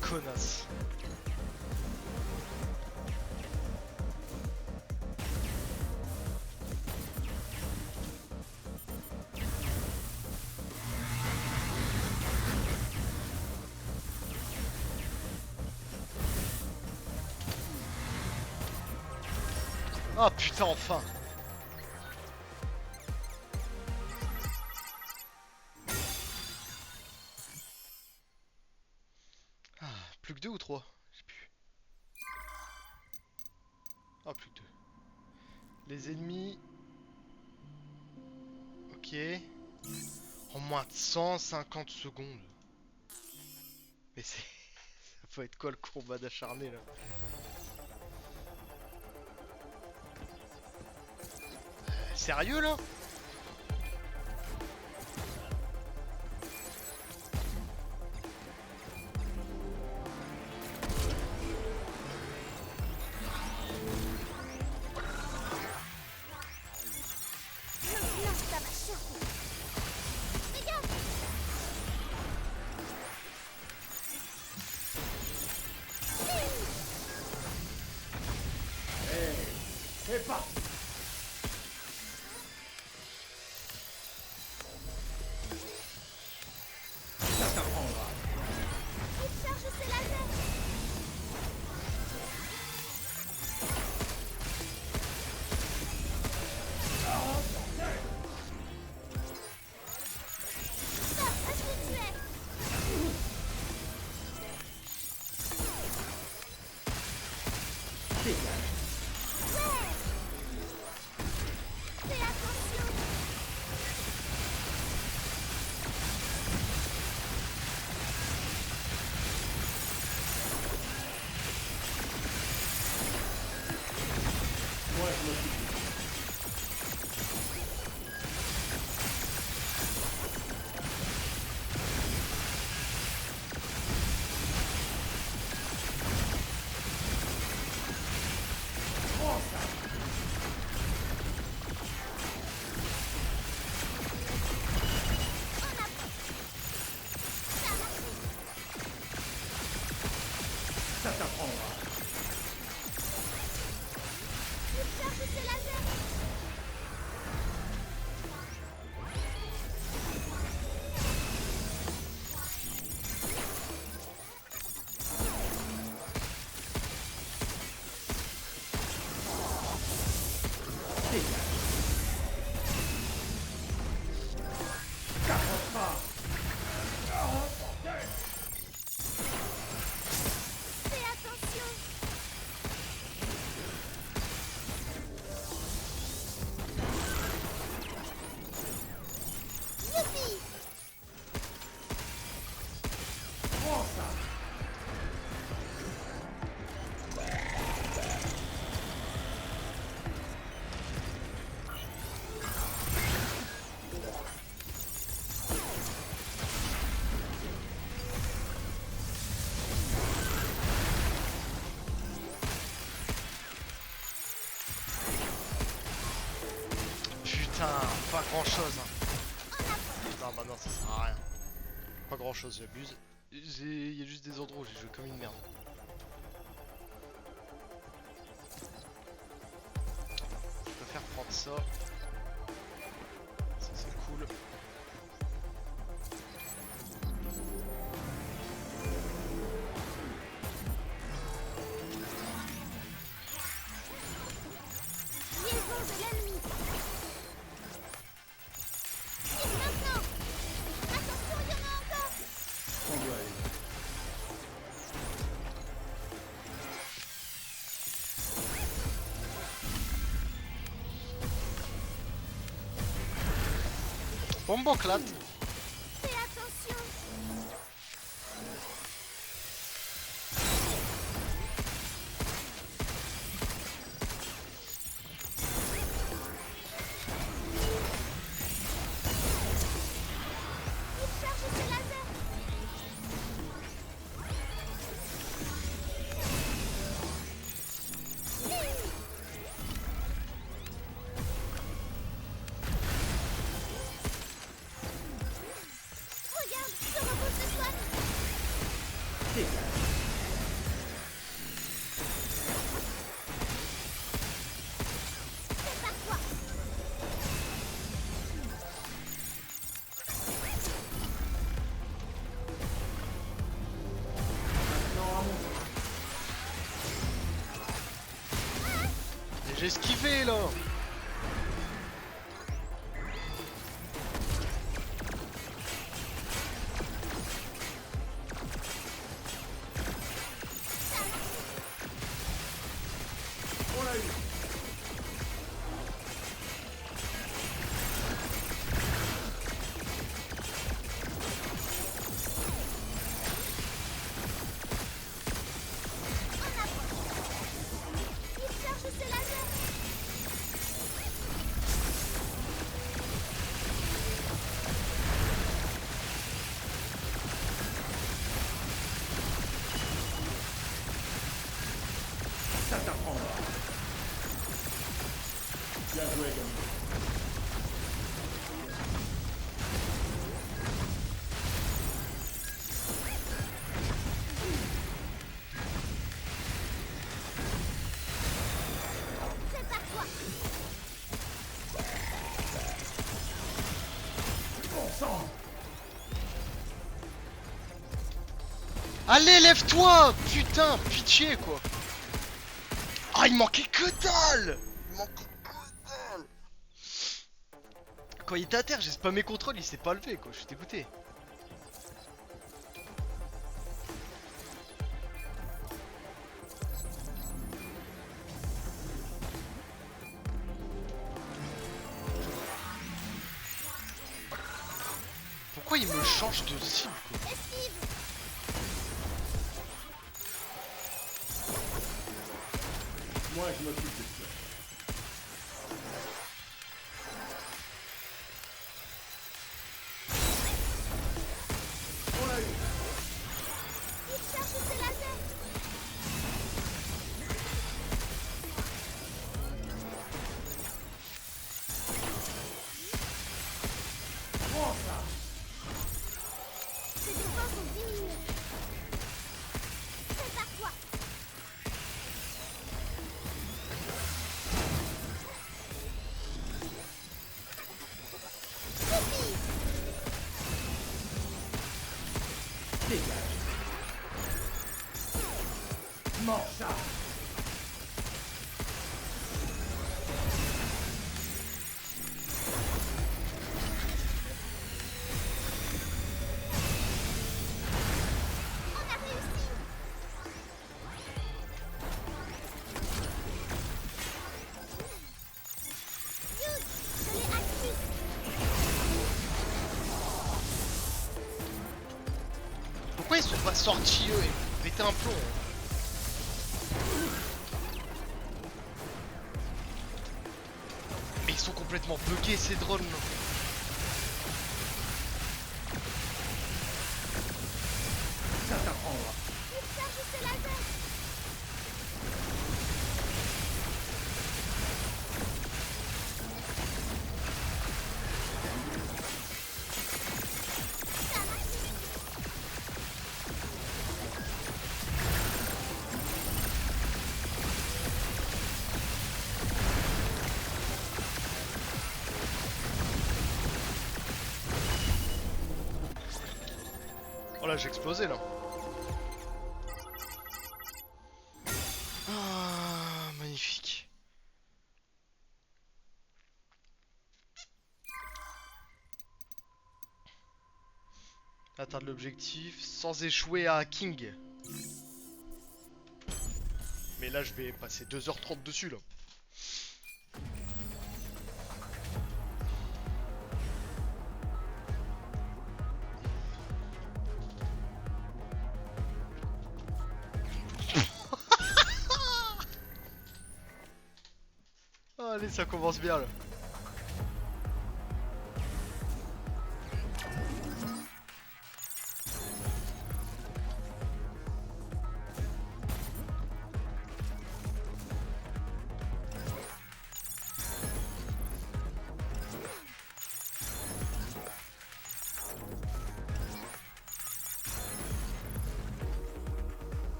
Connasse. Ah putain, enfin. Ah, plus que 2 ou 3? Je sais plus. Ah, plus que 2. Les ennemis. Ok. En moins de 150 secondes. Mais c'est... Ça faut être quoi le combat d'acharné là? Sérieux là? C'est parti. Ça t'apprendra. Il charge ses lasers. Stop, est-ce que tu es? Dégage. Ouais. Fais attention. Moi, je m'occupe. Prends ça. En avant. Ça a marché. Ça t'apprendra. Il charge ses lasers. Dégage. Capote pas. Fais attention. Youpi. Prends ça. Putain, pas grand chose. Hein. Non, Bah non, ça sert à rien. Pas grand chose, j'abuse. Il y a juste des endroits où j'ai joué comme une merde. Je préfère prendre ça. Ça c'est cool. Liaison de l'ennemi. Tire maintenant. Attention, il y en a encore. On doit aller. Bombe éclate. Fais attention. Il charge ses lasers. Regarde, ce robot se soigne. C'est par toi. J'ai esquivé là. On l'a eu. Il charge ses lasers. Ça t'apprendra. Bien joué, Gambit. C'est par toi. Bon sang. Allez, lève-toi. Putain, pitié quoi. Ah, il manquait que dalle. Il manquait que dalle. Quand il était à terre, j'ai spammé contrôle, il s'est pas levé quoi, je suis dégoûté. Pourquoi il me change de cible quoi? Esquive. Moi, je m'occupe de ça. On l'a eu. Il charge ses lasers. Prends ça. Ses défenses ont diminué. C'est par toi. Suffit. Dégage. Mange ça. On a réussi. Youth, je l'ai acquis. Pourquoi ils sont pas sortis eux et péter un plomb hein? Mais ils sont complètement buggés ces drones là. Ça t'apprendra. Il charge ses lasers. Voilà, j'ai explosé là. Ah, magnifique. Atteindre l'objectif sans échouer à King. Mais là, je vais passer 2h30 dessus là. Allez, ça commence bien là.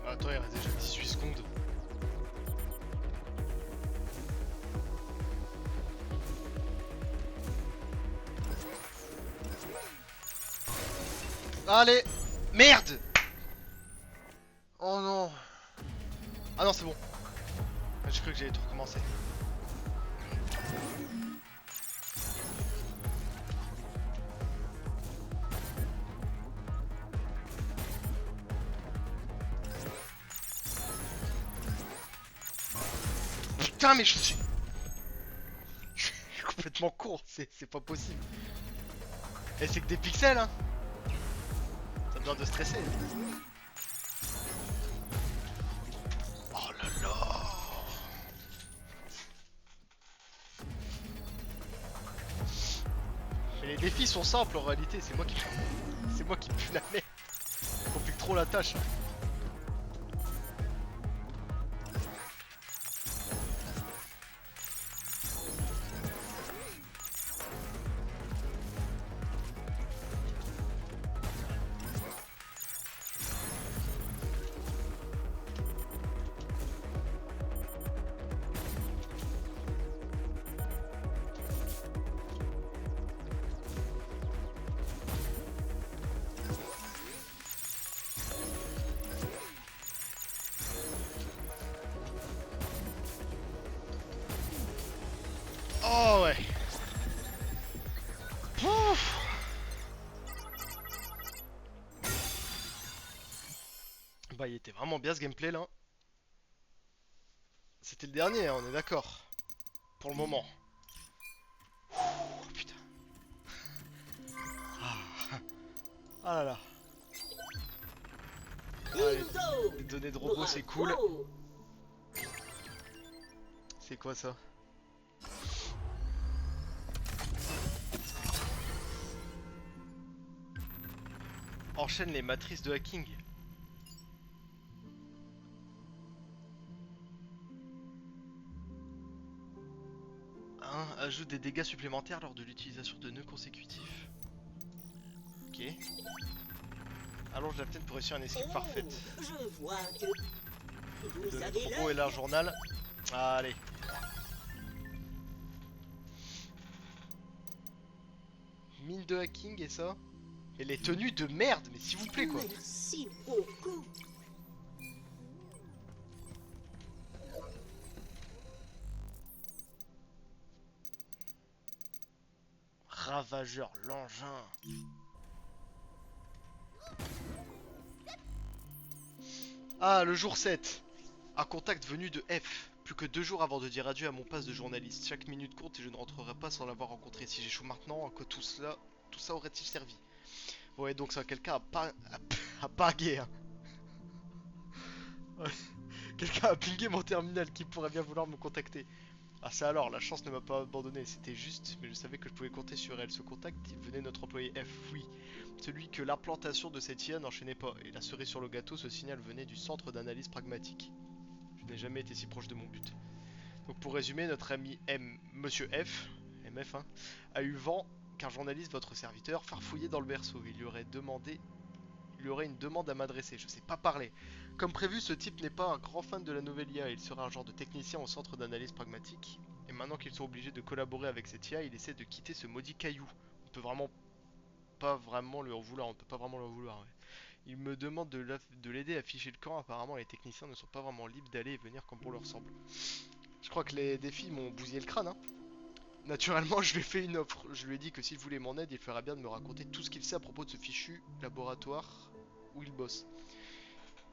Attends, il reste déjà 18 secondes. Allez! Merde! Oh non! Ah non, c'est bon. J'ai cru que j'allais tout recommencer. Putain, mais je suis... Je suis complètement con, c'est pas possible. Et c'est que des pixels, hein. Ça me donne de stresser. Oh là là. Mais les défis sont simples en réalité, c'est moi qui... C'est moi qui pue la merde. Ça complique trop la tâche. Oh ouais. Pouf. Bah il était vraiment bien ce gameplay là. C'était le dernier, hein, on est d'accord. Pour le moment. Ouh, putain. Ah là là. Allez, les données de robots c'est cool. C'est quoi ça? Enchaîne les matrices de hacking. Ajoute des dégâts supplémentaires lors de l'utilisation de nœuds consécutifs. Ok. Allonge la fenêtre pour réussir un escape parfaite. Je vois que vous Donner avez trop gros et l'œil. large journal. Allez. Mine de hacking et ça. Et les tenues de merde, mais s'il vous plaît quoi. Merci beaucoup. Ravageur l'engin. Ah, le jour 7. Un contact venu de F. Plus que 2 jours avant de dire adieu à mon poste de journaliste. Chaque minute compte et je ne rentrerai pas sans l'avoir rencontré. Si j'échoue maintenant, à quoi tout ça aurait-il servi? Ouais, donc ça, quelqu'un a pagué. Hein. Ouais. Quelqu'un a pingé mon terminal qui pourrait bien vouloir me contacter. Ah ça alors, la chance ne m'a pas abandonné, c'était juste, mais je savais que je pouvais compter sur elle. Ce contact venait de notre employé F, oui. Celui que l'implantation de cette IA n'enchaînait pas. Et la cerise sur le gâteau, ce signal venait du centre d'analyse pragmatique. Je n'ai jamais été si proche de mon but. Donc pour résumer, notre ami Monsieur F, MF, hein, a eu vent qu'un journaliste, votre serviteur, farfouillait dans le berceau. Il lui aurait une demande à m'adresser, je sais pas parler. Comme prévu, ce type n'est pas un grand fan de la nouvelle IA, il sera un genre de technicien au centre d'analyse pragmatique. Et maintenant qu'ils sont obligés de collaborer avec cette IA, il essaie de quitter ce maudit caillou. On peut vraiment pas vraiment lui en vouloir, on peut pas vraiment lui en vouloir. Ouais. Il me demande de l'aider à ficher le camp. Apparemment, les techniciens ne sont pas vraiment libres d'aller et venir comme bon leur semble. Je crois que les défis m'ont bousillé le crâne. Hein. Naturellement, je lui ai fait une offre. Je lui ai dit que s'il voulait mon aide, il ferait bien de me raconter tout ce qu'il sait à propos de ce fichu laboratoire où il bosse.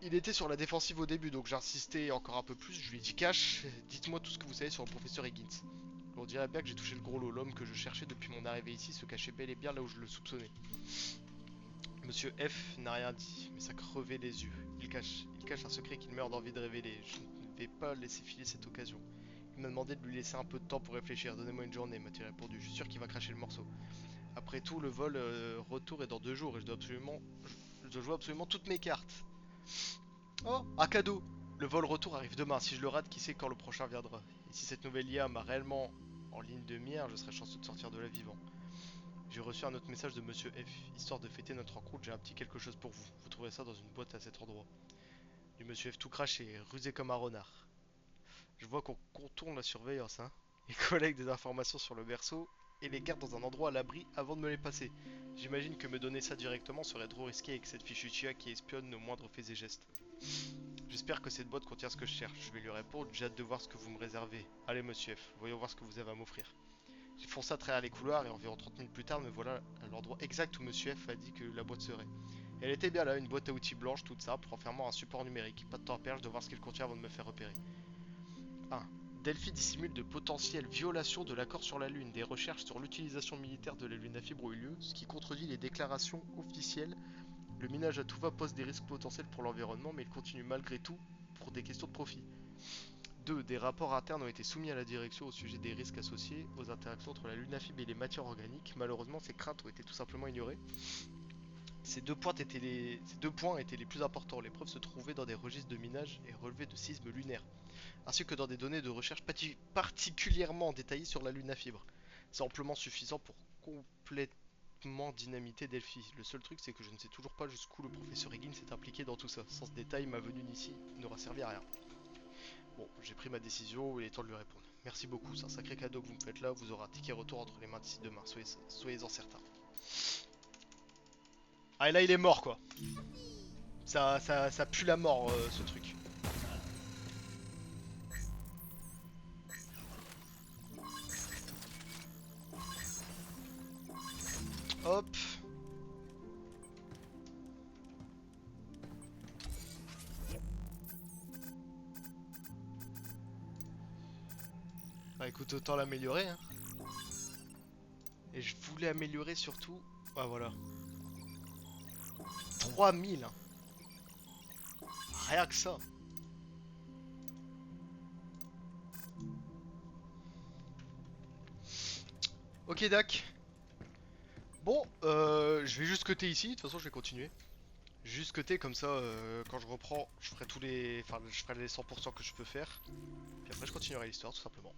Il était sur la défensive au début, donc j'insistais encore un peu plus. Je lui ai dit cash, dites-moi tout ce que vous savez sur le professeur Higgins. On dirait bien que j'ai touché le gros lot. L'homme que je cherchais depuis mon arrivée ici se cachait bel et bien là où je le soupçonnais. Monsieur F n'a rien dit, mais ça crevait les yeux. Il cache un secret qu'il meurt d'envie de révéler. Je ne vais pas laisser filer cette occasion. Il m'a demandé de lui laisser un peu de temps pour réfléchir. Donnez-moi une journée, m'a-t-il répondu. Je suis sûr qu'il va cracher le morceau. Après tout, le vol retour est dans 2 jours et je dois jouer absolument toutes mes cartes. Oh, un cadeau! Le vol retour arrive demain. Si je le rate, qui sait quand le prochain viendra. Et si cette nouvelle IA m'a réellement en ligne de mire, je serai chanceux de sortir de là vivant. J'ai reçu un autre message de Monsieur F. Histoire de fêter notre rencontre, j'ai un petit quelque chose pour vous. Vous trouverez ça dans une boîte à cet endroit. Du Monsieur F tout craché, rusé comme un renard. Je vois qu'on contourne la surveillance, hein. Il collecte des informations sur le berceau et les garde dans un endroit à l'abri avant de me les passer. J'imagine que me donner ça directement serait trop risqué avec cette fichue chia qui espionne nos moindres faits et gestes. J'espère que cette boîte contient ce que je cherche. Je vais lui répondre, j'ai hâte de voir ce que vous me réservez. Allez Monsieur F, voyons voir ce que vous avez à m'offrir. J'ai foncé à travers les couloirs et environ 30 minutes plus tard me voilà à l'endroit exact où Monsieur F a dit que la boîte serait. Et elle était bien là, une boîte à outils blanche toute simple, renfermant un support numérique. Pas de temps à perdre, je dois voir ce qu'elle contient avant de me faire repérer. 1. Delphi dissimule de potentielles violations de l'accord sur la Lune. Des recherches sur l'utilisation militaire de la Lune à fibre ont eu lieu, ce qui contredit les déclarations officielles. Le minage à tout va pose des risques potentiels pour l'environnement, mais il continue malgré tout pour des questions de profit. 2. Des rapports internes ont été soumis à la direction au sujet des risques associés aux interactions entre la lunafib et les matières organiques. Malheureusement, ces craintes ont été tout simplement ignorées. Ces deux points étaient les plus importants. Les preuves se trouvaient dans des registres de minage et relevés de sismes lunaires, ainsi que dans des données de recherche particulièrement détaillées sur la lunafibre. C'est amplement suffisant pour complètement dynamiter Delphi. Le seul truc, c'est que je ne sais toujours pas jusqu'où le professeur Higgins s'est impliqué dans tout ça. Sans ce détail, ma venue ici n'aura servi à rien. Bon, j'ai pris ma décision, il est temps de lui répondre. Merci beaucoup, c'est un sacré cadeau que vous me faites là, vous aurez un ticket retour entre les mains d'ici demain, soyez-en certains. Ah et là il est mort quoi. Ça pue la mort ce truc. Hop. Bah écoute, autant l'améliorer hein. Et je voulais améliorer surtout. Ah voilà. 3000 hein. Rien que ça. Ok Dak. Bon, je vais juste cutter ici, de toute façon je vais continuer. Juste cutter comme ça, quand je reprends, je ferai tous les... Enfin, je ferai les 100% que je peux faire. Puis après je continuerai l'histoire tout simplement.